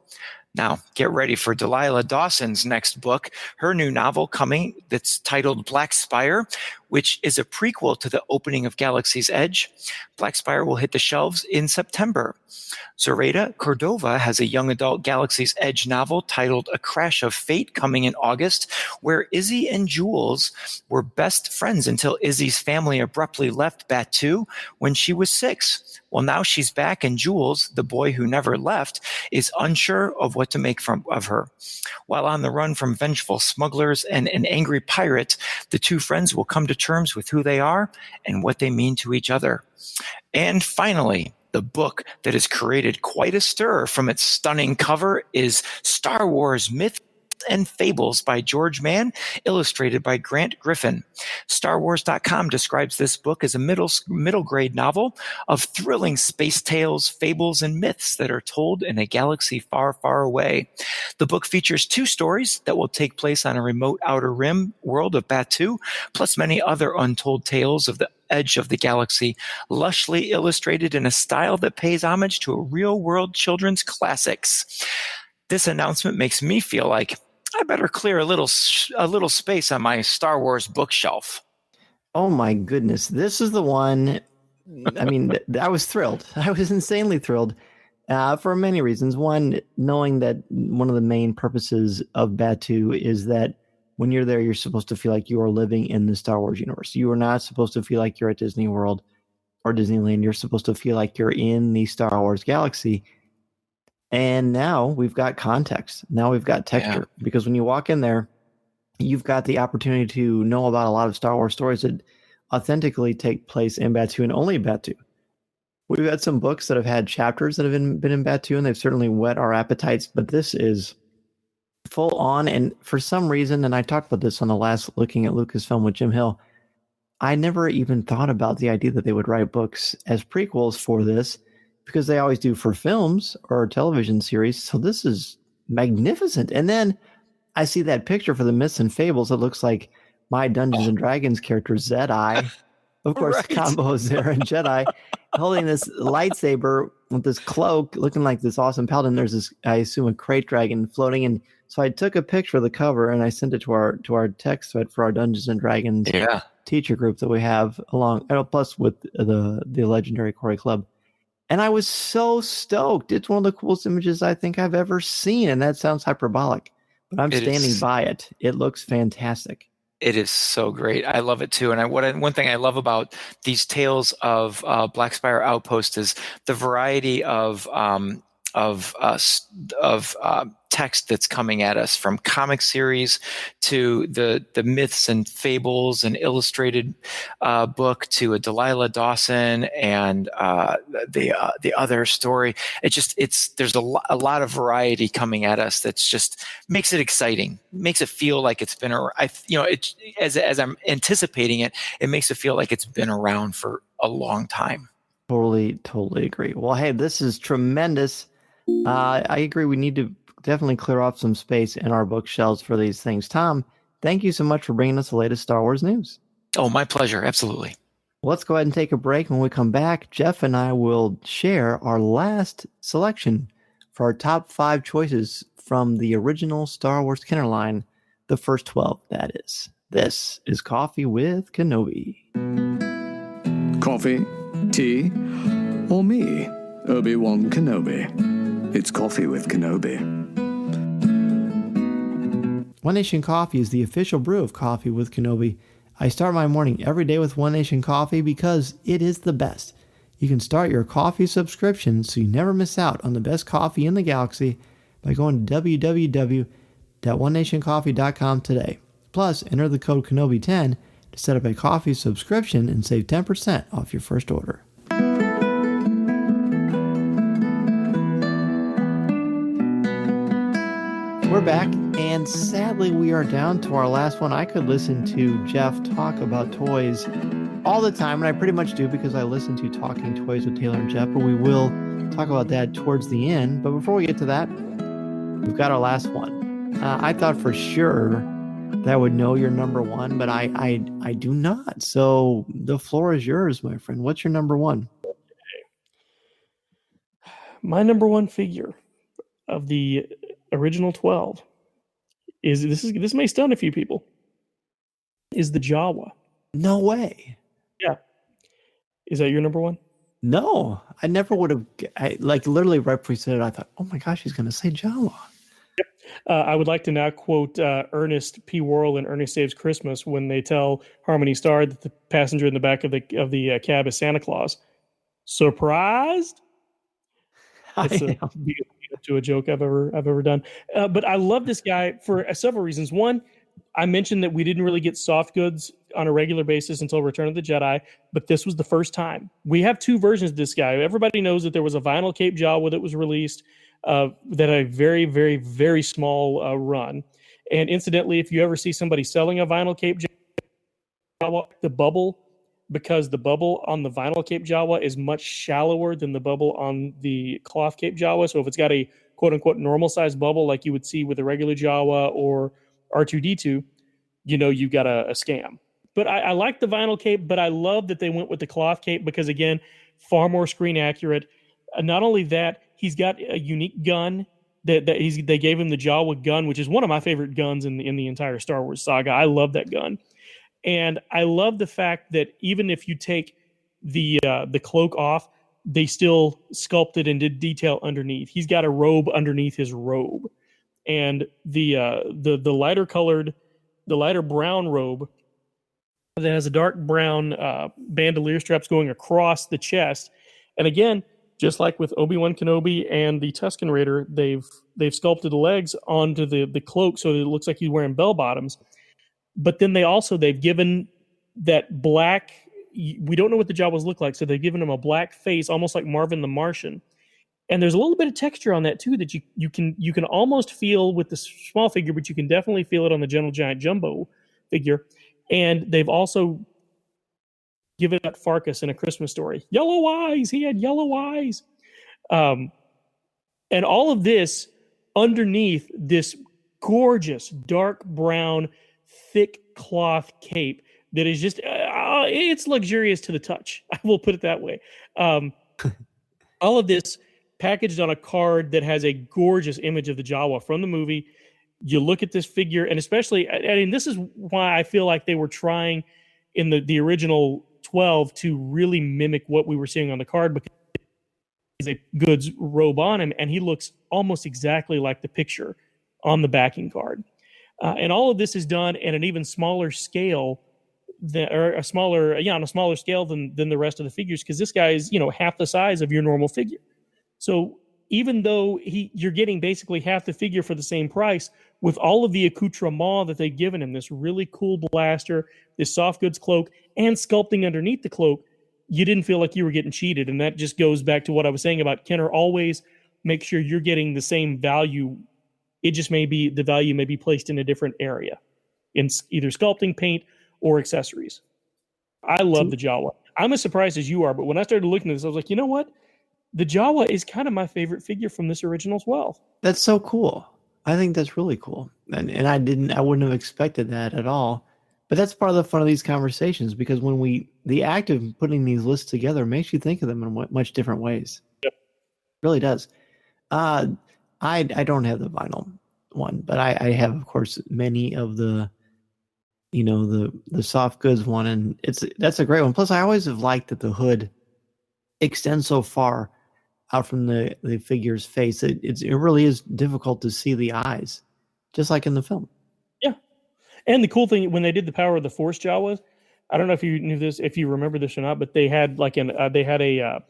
Speaker 8: Now, get ready for Delilah Dawson's next book, her new novel coming that's titled Black Spire, which is a prequel to the opening of Galaxy's Edge. Black Spire will hit the shelves in September. Zoraida Cordova has a young adult Galaxy's Edge novel titled A Crash of Fate coming in August, where Izzy and Jules were best friends until Izzy's family abruptly left Batuu when she was 6. Well, now she's back, and Jules, the boy who never left, is unsure of what to make of her. While on the run from vengeful smugglers and an angry pirate, the 2 friends will come to terms with who they are and what they mean to each other. And finally, the book that has created quite a stir from its stunning cover is Star Wars Myth and Fables by George Mann, illustrated by Grant Griffin. StarWars.com describes this book as a middle grade novel of thrilling space tales, fables, and myths that are told in a galaxy far, far away. The book features 2 stories that will take place on a remote outer rim world of Batuu, plus many other untold tales of the edge of the galaxy, lushly illustrated in a style that pays homage to a real-world children's classics. This announcement makes me feel like I better clear a little space on my Star Wars bookshelf.
Speaker 4: Oh my goodness. This is the one. I mean, I was thrilled. I was insanely thrilled for many reasons. One, knowing that one of the main purposes of Batuu is that when you're there, you're supposed to feel like you are living in the Star Wars universe. You are not supposed to feel like you're at Disney World or Disneyland. You're supposed to feel like you're in the Star Wars galaxy. And now we've got context. Now we've got texture. Yeah. Because when you walk in there, you've got the opportunity to know about a lot of Star Wars stories that authentically take place in Batuu and only Batuu. We've had some books that have had chapters that have been in Batuu, and they've certainly whet our appetites, but this is full on. And for some reason, and I talked about this on the last Looking at Lucasfilm with Jim Hill, I never even thought about the idea that they would write books as prequels for this, because they always do for films or television series. So this is magnificent. And then I see that picture for the Myths and Fables. It looks like my Dungeons and Dragons character, Zedai. Of course, right. Combo Zera and Jedi holding this lightsaber with this cloak, looking like this awesome paladin. There's this, I assume, a crate dragon floating in. So I took a picture of the cover and I sent it to our text thread for our Dungeons and Dragons teacher group that we have along, plus with the legendary Corey Club. And I was so stoked. It's one of the coolest images I think I've ever seen. And that sounds hyperbolic, but I'm standing by it. It looks fantastic.
Speaker 8: It is so great. I love it too. And one thing I love about these tales of Black Spire Outpost is the variety of text that's coming at us, from comic series to the Myths and Fables and illustrated book to a Delilah Dawson and the other story. There's a lot of variety coming at us that's just makes it exciting, makes it feel like it's been as I'm anticipating it, it makes it feel like it's been around for a long time.
Speaker 4: Totally agree. Well, hey, this is tremendous. I agree. We need to definitely clear off some space in our bookshelves for these things. Tom, thank you so much for bringing us the latest Star Wars news.
Speaker 8: Oh, my pleasure. Absolutely.
Speaker 4: Let's go ahead and take a break. When we come back, Jeff and I will share our last selection for our top 5 choices from the original Star Wars Kenner line, the first 12, that is. This is Coffee with Kenobi.
Speaker 7: Coffee, tea, or me, Obi-Wan Kenobi. It's Coffee with Kenobi.
Speaker 4: One Nation Coffee is the official brew of Coffee with Kenobi. I start my morning every day with One Nation Coffee because it is the best. You can start your coffee subscription so you never miss out on the best coffee in the galaxy by going to www.onenationcoffee.com today. Plus, enter the code Kenobi10 to set up a coffee subscription and save 10% off your first order. We're back, and sadly we are down to our last one. I could listen to Jeff talk about toys all the time, and I pretty much do because I listen to Talking Toys with Taylor and Jeff, but we will talk about that towards the end. But before we get to that, we've got our last one. I thought for sure that I would know your number one, but I do not. So the floor is yours, my friend. What's your number one?
Speaker 2: My number one figure of the original 12 this may stun a few people, is the Jawa.
Speaker 4: No way.
Speaker 2: Yeah. Is that your number one?
Speaker 4: No, I never would have. Literally right before you said it, I thought, oh my gosh, he's going to say Jawa.
Speaker 2: Yep. I would like to now quote Ernest P. Worrell in Ernest Saves Christmas when they tell Harmony Star that the passenger in the back of the cab is Santa Claus. Surprised? That's to a joke I've ever done. But I love this guy for several reasons. One, I mentioned that we didn't really get soft goods on a regular basis until Return of the Jedi, but this was the first time. We have 2 versions of this guy. Everybody knows that there was a vinyl cape Jawa that was released that had a very, very, very small run. And incidentally, if you ever see somebody selling a vinyl cape Jawa, the bubble on the vinyl cape Jawa is much shallower than the bubble on the cloth cape Jawa. So if it's got a quote-unquote normal-sized bubble like you would see with a regular Jawa or R2-D2, you got a scam. But I like the vinyl cape, but I love that they went with the cloth cape because, again, far more screen accurate. Not only that, he's got a unique gun they gave him the Jawa gun, which is one of my favorite guns in the entire Star Wars saga. I love that gun. And I love the fact that even if you take the cloak off, they still sculpted and did detail underneath. He's got a robe underneath his robe. And the lighter brown robe that has a dark brown bandolier straps going across the chest. And again, just like with Obi-Wan Kenobi and the Tusken Raider, they've sculpted the legs onto the cloak so that it looks like he's wearing bell bottoms. But then they've given that black. We don't know what the Jawas look like, so they've given him a black face, almost like Marvin the Martian. And there's a little bit of texture on that too that you can almost feel with the small figure, but you can definitely feel it on the Gentle Giant Jumbo figure. And they've also given it Farkas in A Christmas Story. Yellow eyes. He had yellow eyes. And all of this underneath this gorgeous dark brown thick cloth cape that is just it's luxurious to the touch. I will put it that way. All of this packaged on a card that has a gorgeous image of the Jawa from the movie. You look at this figure, and especially, I mean, this is why I feel like they were trying in the original 12 to really mimic what we were seeing on the card, because he's a goods robe on him, and he looks almost exactly like the picture on the backing card. And all of this is done at an even smaller scale, on a smaller scale than the rest of the figures, because this guy is, half the size of your normal figure. So even though you're getting basically half the figure for the same price, with all of the accoutrement that they've given him, this really cool blaster, this soft goods cloak, and sculpting underneath the cloak, you didn't feel like you were getting cheated. And that just goes back to what I was saying about Kenner always make sure you're getting the same value. It just the value may be placed in a different area, in either sculpting, paint, or accessories. I love the Jawa. I'm as surprised as you are, but when I started looking at this, I was like, you know what? The Jawa is kind of my favorite figure from this original as well.
Speaker 4: That's so cool. I think that's really cool. And I wouldn't have expected that at all. But that's part of the fun of these conversations, because when the act of putting these lists together makes you think of them in much different ways.
Speaker 2: Yep.
Speaker 4: It really does. I don't have the vinyl one, but I have, of course, many of the soft goods one, and that's a great one. Plus, I always have liked that the hood extends so far out from the figure's face. It really is difficult to see the eyes, just like in the film.
Speaker 2: Yeah. And the cool thing, when they did the Power of the Force Jawas, I don't know if you knew this, if you remember this or not, but they had a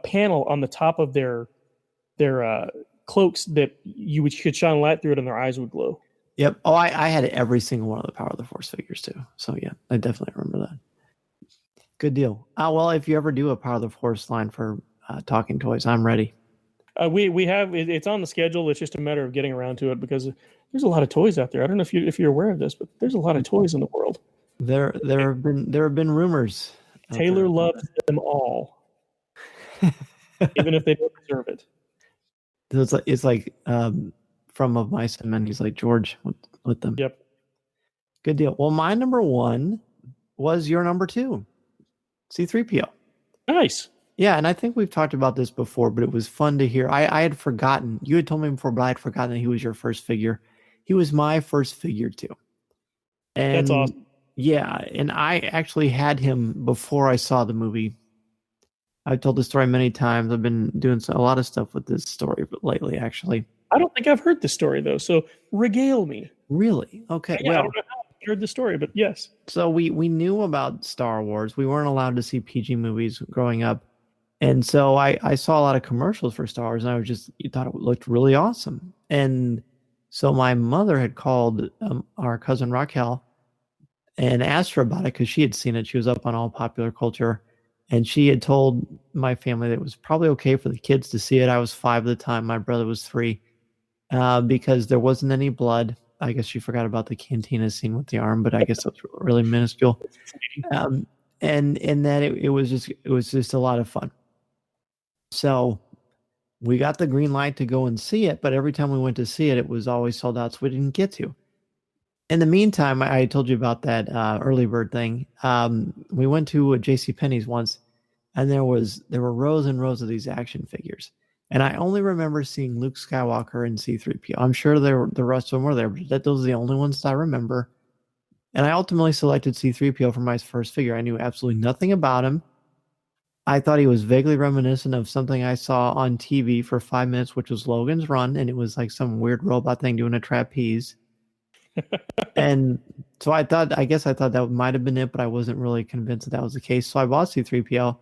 Speaker 2: panel on the top of their cloaks that you could shine light through it and their eyes would glow.
Speaker 4: Yep. Oh, I had every single one of the Power of the Force figures too. So yeah, I definitely remember that. Good deal. Well, if you ever do a Power of the Force line for Talking Toys, I'm ready.
Speaker 2: We have it's on the schedule. It's just a matter of getting around to it, because there's a lot of toys out there. I don't know if you're aware of this, but there's a lot of toys in the world.
Speaker 4: There have been rumors.
Speaker 2: Taylor loves them all, even if they don't deserve it.
Speaker 4: It's like from Of Mice and Men. He's like, George, with them.
Speaker 2: Yep.
Speaker 4: Good deal. Well, my number one was your number two, C-3PO.
Speaker 2: Nice.
Speaker 4: Yeah, and I think we've talked about this before, but it was fun to hear. I had forgotten. You had told me before, but I had forgotten that he was your first figure. He was my first figure too. And
Speaker 2: that's awesome.
Speaker 4: Yeah, and I actually had him before I saw the movie. I've told this story many times. I've been doing a lot of stuff with this story lately, actually.
Speaker 2: I don't think I've heard this story, though, so regale me.
Speaker 4: Really? Okay.
Speaker 2: Yeah, well, I don't know how I heard the story, but yes.
Speaker 4: So we knew about Star Wars. We weren't allowed to see PG movies growing up. And so I saw a lot of commercials for Star Wars, and you thought it looked really awesome. And so my mother had called our cousin Raquel and asked her about it, because she had seen it. She was up on all popular culture. And she had told my family that it was probably okay for the kids to see it. I was 5 at the time. My brother was 3, because there wasn't any blood. I guess she forgot about the cantina scene with the arm, but I guess that was really minuscule. And that it was just a lot of fun. So we got the green light to go and see it, but every time we went to see it, it was always sold out, so we didn't get to. In the meantime, I told you about that early bird thing. We went to JCPenney's once, and there were rows and rows of these action figures. And I only remember seeing Luke Skywalker and C-3PO. I'm sure the rest of them were there, but those are the only ones that I remember. And I ultimately selected C-3PO for my first figure. I knew absolutely nothing about him. I thought he was vaguely reminiscent of something I saw on TV for 5 minutes, which was Logan's Run, and it was like some weird robot thing doing a trapeze. And so I thought that might have been it, but I wasn't really convinced that was the case. So I bought C-3PO,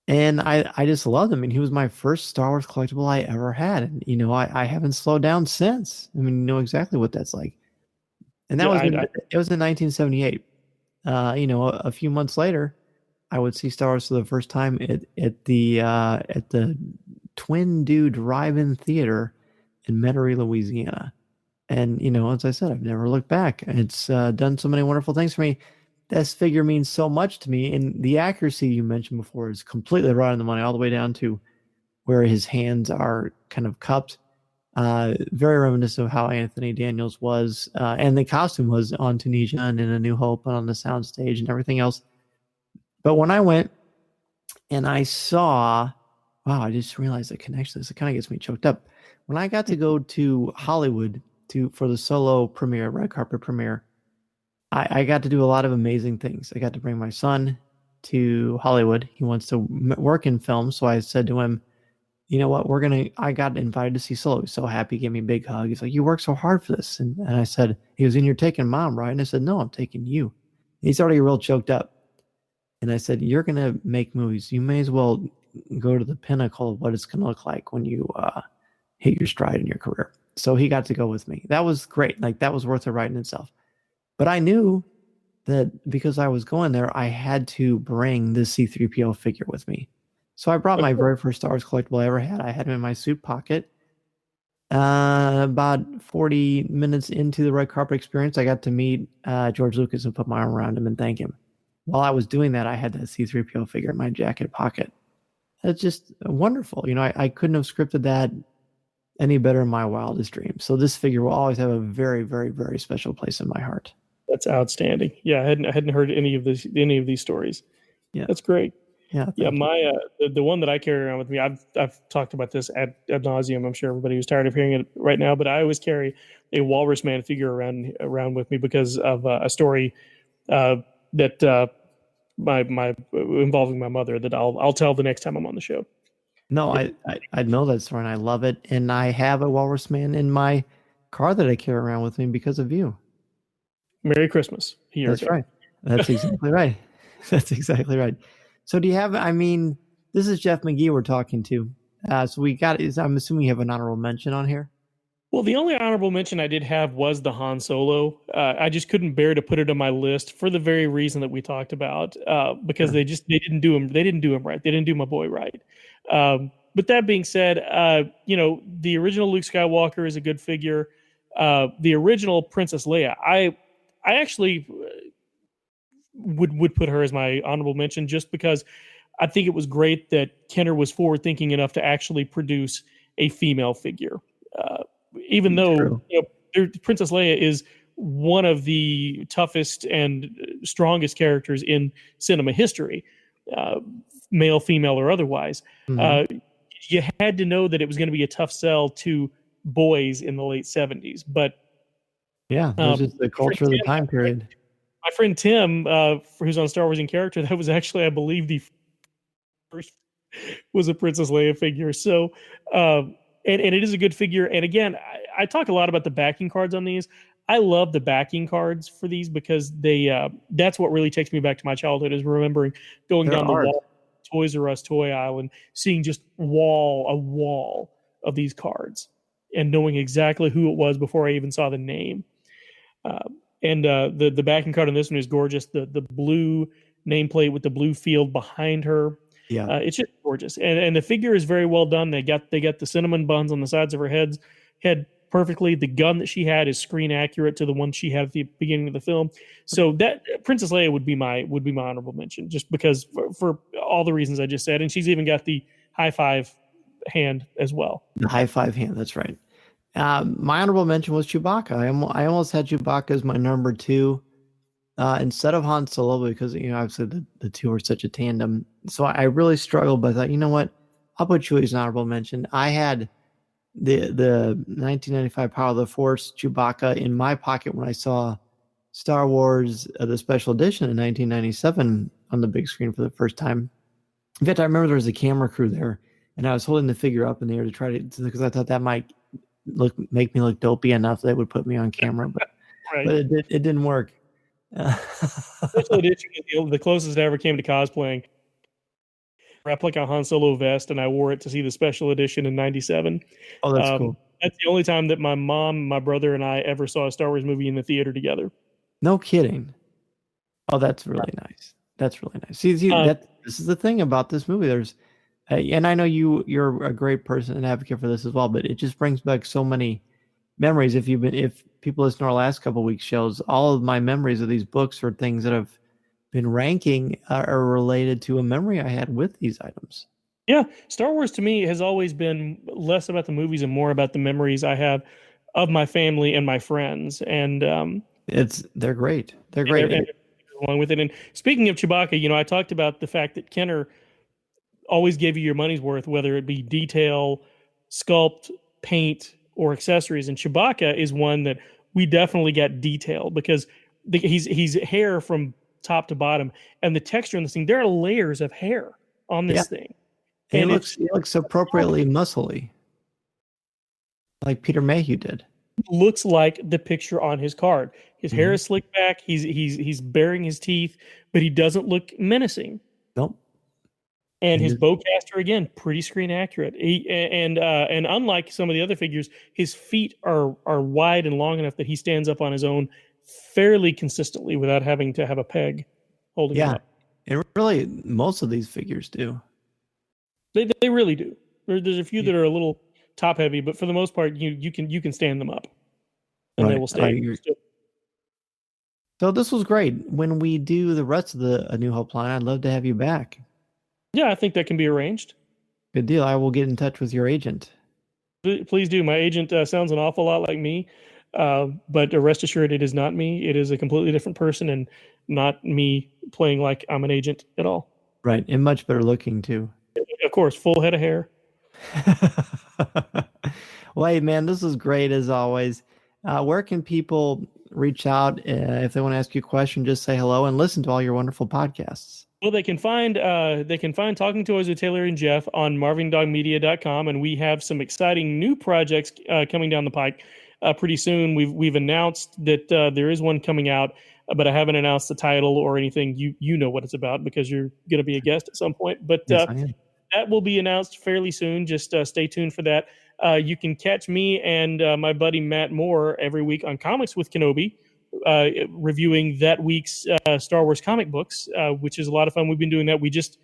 Speaker 4: and I just loved him. I mean, he was my first Star Wars collectible I ever had. And, I haven't slowed down since. I mean, you know exactly what that's like. And that it was in 1978. A few months later, I would see Star Wars for the first time at the Twin Dude Drive-In Theater in Metairie, Louisiana. And, as I said, I've never looked back. It's done so many wonderful things for me. This figure means so much to me. And the accuracy you mentioned before is completely right on the money, all the way down to where his hands are kind of cupped. Very reminiscent of how Anthony Daniels was. And the costume was on Tunisia and in A New Hope and on the soundstage and everything else. But when I went and I saw, wow, I just realized the connection. This kind of gets me choked up. When I got to go to Hollywood for the solo premiere, red carpet premiere, I got to do a lot of amazing things. I got to bring my son to Hollywood. He wants to work in film. So I said to him, you know what, I got invited to see Solo. He was so happy, he gave me a big hug. He's like, you worked so hard for this. And I said, he was in, you're taking Mom, right? And I said, no, I'm taking you. He's already real choked up. And I said, you're going to make movies. You may as well go to the pinnacle of what it's going to look like when you hit your stride in your career. So he got to go with me. That was great. Like, that was worth the ride in itself. But I knew that because I was going there, I had to bring the C-3PO figure with me. So I brought my very first Star Wars collectible I ever had. I had him in my suit pocket. About 40 minutes into the red carpet experience, I got to meet George Lucas and put my arm around him and thank him. While I was doing that, I had that C-3PO figure in my jacket pocket. It's just wonderful. I couldn't have scripted that any better in my wildest dreams. So this figure will always have a very, very, very special place in my heart.
Speaker 2: That's outstanding. Yeah, I hadn't heard any of these stories.
Speaker 4: Yeah,
Speaker 2: that's great.
Speaker 4: Yeah,
Speaker 2: my the one that I carry around with me, I've talked about this ad nauseum. I'm sure everybody who's tired of hearing it right now, but I always carry a Walrus Man figure around with me because of a story that my involving my mother that I'll tell the next time I'm on the show.
Speaker 4: No, I know that story and I love it, and I have a Walrus Man in my car that I carry around with me because of you.
Speaker 2: Merry Christmas.
Speaker 4: That's right. That's exactly right. That's exactly right. So do you have, this is Jeff McGee we're talking to. So I'm assuming you have an honorable mention on here.
Speaker 2: Well, the only honorable mention I did have was the Han Solo. I just couldn't bear to put it on my list for the very reason that we talked about, because they didn't do him right. They didn't do my boy right. But that being said, the original Luke Skywalker is a good figure. The original Princess Leia, I actually would put her as my honorable mention just because I think it was great that Kenner was forward thinking enough to actually produce a female figure. Even though Princess Leia is one of the toughest and strongest characters in cinema history, male, female, or otherwise, you had to know that it was going to be a tough sell to boys in the late 70s. But
Speaker 4: yeah, this is the culture of the time period.
Speaker 2: My friend Tim, who's on Star Wars in Character, that was actually, I believe, the first was a Princess Leia figure. So, and it is a good figure. And again, I talk a lot about the backing cards on these. I love the backing cards for these because that's what really takes me back to my childhood, is remembering going down the wall, Toys R Us toy aisle, and seeing just a wall of these cards and knowing exactly who it was before I even saw the name. And the backing card on this one is gorgeous. The blue nameplate with the blue field behind her. Yeah, it's just gorgeous. And the figure is very well done. They got the cinnamon buns on the sides of her head perfectly. The gun that she had is screen accurate to the one she had at the beginning of the film. So that Princess Leia would be my honorable mention, just because for all the reasons I just said. And she's even got the high five hand as well.
Speaker 4: The high five hand, that's right. My honorable mention was Chewbacca. I almost had Chewbacca as my number 2 instead of Han Solo because, obviously the two are such a tandem. So I really struggled, but I thought, you know what? I'll put Chewie as an honorable mention. I had the 1995 Power of the Force Chewbacca in my pocket when I saw Star Wars, the special edition in 1997 on the big screen for the first time. In fact, I remember there was a camera crew there, and I was holding the figure up in the air to try to, because I thought that might make me look dopey enough that it would put me on camera, but
Speaker 2: Right.
Speaker 4: but it didn't work.
Speaker 2: Special edition is the closest I ever came to cosplaying. Replica Han Solo vest, and I wore it to see the special edition in '97.
Speaker 4: Oh, that's cool.
Speaker 2: That's the only time that my mom, my brother, and I ever saw a Star Wars movie in the theater together.
Speaker 4: No kidding. Oh, that's really nice. That's really nice. See, this is the thing about this movie. There's, and I know you're a great person and advocate for this as well, but it just brings back so many memories. If people listen to our last couple of weeks shows, all of my memories of these books or things that have been ranking are related to a memory I had with these items.
Speaker 2: Yeah, Star Wars to me has always been less about the movies and more about the memories I have of my family and my friends. And
Speaker 4: they're great. They're great.
Speaker 2: And along with it. And speaking of Chewbacca, I talked about the fact that Kenner always gave you your money's worth, whether it be detail, sculpt, paint, or accessories. And Chewbacca is one that we definitely got detail because he's hair from top to bottom, and the texture in this thing, there are layers of hair on this thing.
Speaker 4: And he looks appropriately muscly, like Peter Mayhew did.
Speaker 2: Looks like the picture on his card. His hair is slicked back. He's baring his teeth, but he doesn't look menacing.
Speaker 4: Nope.
Speaker 2: And his bowcaster, again, pretty screen accurate. And unlike some of the other figures, his feet are wide and long enough that he stands up on his own fairly consistently without having to have a peg holding him up.
Speaker 4: And really, most of these figures do.
Speaker 2: They really do. There's a few that are a little top heavy, but for the most part, you can stand them up, and they will stay.
Speaker 4: So this was great. When we do the rest of the A New Hope line, I'd love to have you back.
Speaker 2: Yeah, I think that can be arranged.
Speaker 4: Good deal. I will get in touch with your agent.
Speaker 2: Please do. My agent sounds an awful lot like me, but rest assured, it is not me. It is a completely different person, and not me playing like I'm an agent at all.
Speaker 4: Right, and much better looking too.
Speaker 2: Of course, full head of hair.
Speaker 4: Well, hey, man, this is great as always. Where can people reach out if they want to ask you a question? Just say hello and listen to all your wonderful podcasts.
Speaker 2: Well, they can find Talking Toys with Taylor and Jeff on marvindogmedia.com, and we have some exciting new projects coming down the pike pretty soon. We've announced that there is one coming out, but I haven't announced the title or anything. You know what it's about because you're going to be a guest at some point. But
Speaker 4: Yes, I am.
Speaker 2: that will be announced fairly soon. Just stay tuned for that. You can catch me and my buddy Matt Moore every week on Comics with Kenobi, reviewing that week's Star Wars comic books, which is a lot of fun. We've been doing that. We just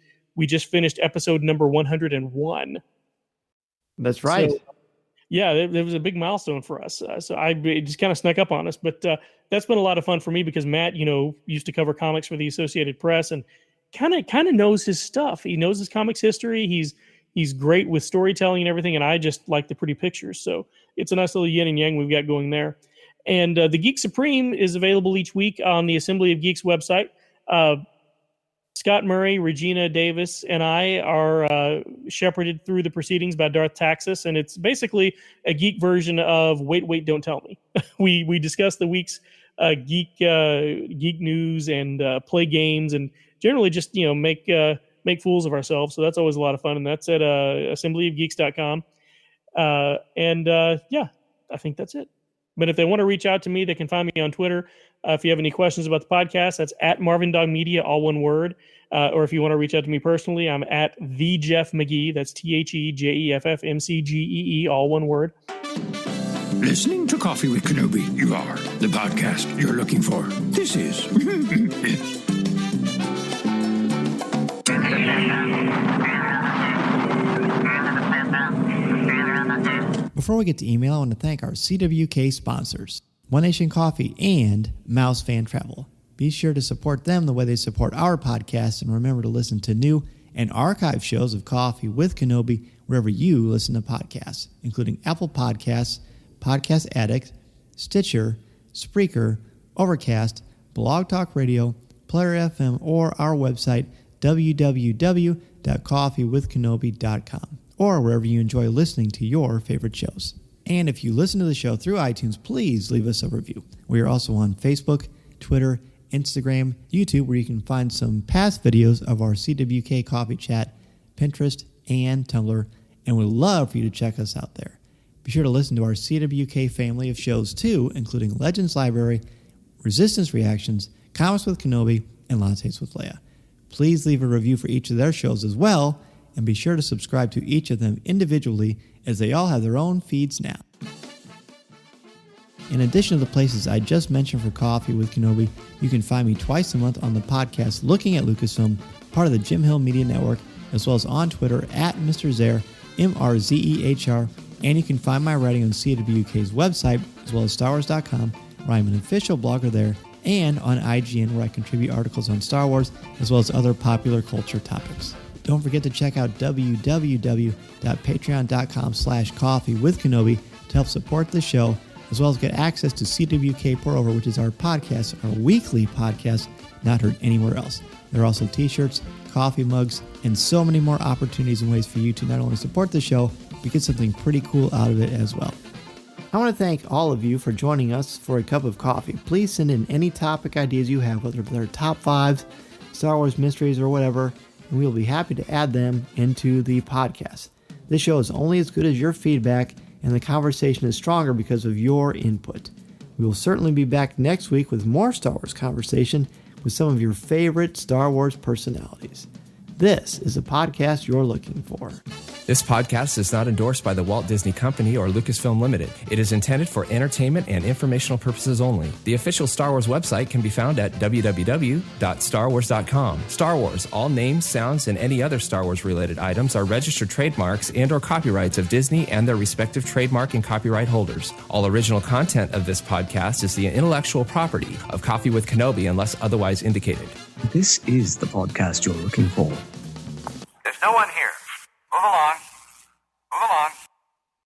Speaker 2: finished episode number 101.
Speaker 4: That's right.
Speaker 2: So, yeah, there was a big milestone for us. So it just kind of snuck up on us. But that's been a lot of fun for me because Matt, used to cover comics for the Associated Press and kind of knows his stuff. He knows his comics history. He's great with storytelling and everything, and I just like the pretty pictures. So it's a nice little yin and yang we've got going there. And the Geek Supreme is available each week on the Assembly of Geeks website. Scott Murray, Regina Davis, and I are shepherded through the proceedings by Darth Taxis, and it's basically a geek version of Wait, Don't Tell Me. We discuss the week's geek news and play games, and generally just make fools of ourselves. So that's always a lot of fun, and that's at assemblyofgeeks.com. I think that's it. But if they want to reach out to me, they can find me on Twitter. If you have any questions about the podcast, that's at Marvin Dog Media, all one word. Or if you want to reach out to me personally, I'm at the Jeff McGee. That's TheJeffMcGee, all one word.
Speaker 5: Listening to Coffee with Kenobi, you are the podcast you're looking for. This is
Speaker 4: Before we get to email, I want to thank our CWK sponsors, One Nation Coffee and Mouse Fan Travel. Be sure to support them the way they support our podcast, and remember to listen to new and archive shows of Coffee with Kenobi wherever you listen to podcasts, including Apple Podcasts, Podcast Addict, Stitcher, Spreaker, Overcast, Blog Talk Radio, Player FM, or our website, www.coffeewithkenobi.com, or wherever you enjoy listening to your favorite shows. And if you listen to the show through iTunes, please leave us a review. We are also on Facebook, Twitter, Instagram, YouTube, where you can find some past videos of our CWK Coffee Chat, Pinterest, and Tumblr, and we'd love for you to check us out there. Be sure to listen to our CWK family of shows too, including Legends Library, Resistance Reactions, Comics with Kenobi, and Lattes with Leia. Please leave a review for each of their shows as well, and be sure to subscribe to each of them individually, as they all have their own feeds now. In addition to the places I just mentioned for Coffee with Kenobi, you can find me twice a month on the podcast Looking at Lucasfilm, part of the Jim Hill Media Network, as well as on Twitter at Mr. Zer, MRZEHR, and you can find my writing on CWK's website, as well as StarWars.com, where I'm an official blogger there, and on IGN, where I contribute articles on Star Wars, as well as other popular culture topics. Don't forget to check out www.patreon.com/coffeewithkenobi to help support the show, as well as get access to CWK Pour Over, which is our podcast, our weekly podcast, not heard anywhere else. There are also t-shirts, coffee mugs, and so many more opportunities and ways for you to not only support the show, but get something pretty cool out of it as well. I want to thank all of you for joining us for a cup of coffee. Please send in any topic ideas you have, whether they're top 5s, Star Wars mysteries, or whatever, and we will be happy to add them into the podcast. This show is only as good as your feedback, and the conversation is stronger because of your input. We will certainly be back next week with more Star Wars conversation with some of your favorite Star Wars personalities. This is a podcast you're looking for.
Speaker 10: This podcast is not endorsed by the Walt Disney Company or Lucasfilm Limited. It is intended for entertainment and informational purposes only. The official Star Wars website can be found at www.starwars.com. Star Wars, all names, sounds, and any other Star Wars-related items are registered trademarks and or copyrights of Disney and their respective trademark and copyright holders. All original content of this podcast is the intellectual property of Coffee with Kenobi unless otherwise indicated.
Speaker 1: This is the podcast you're looking for.
Speaker 11: There's no one here.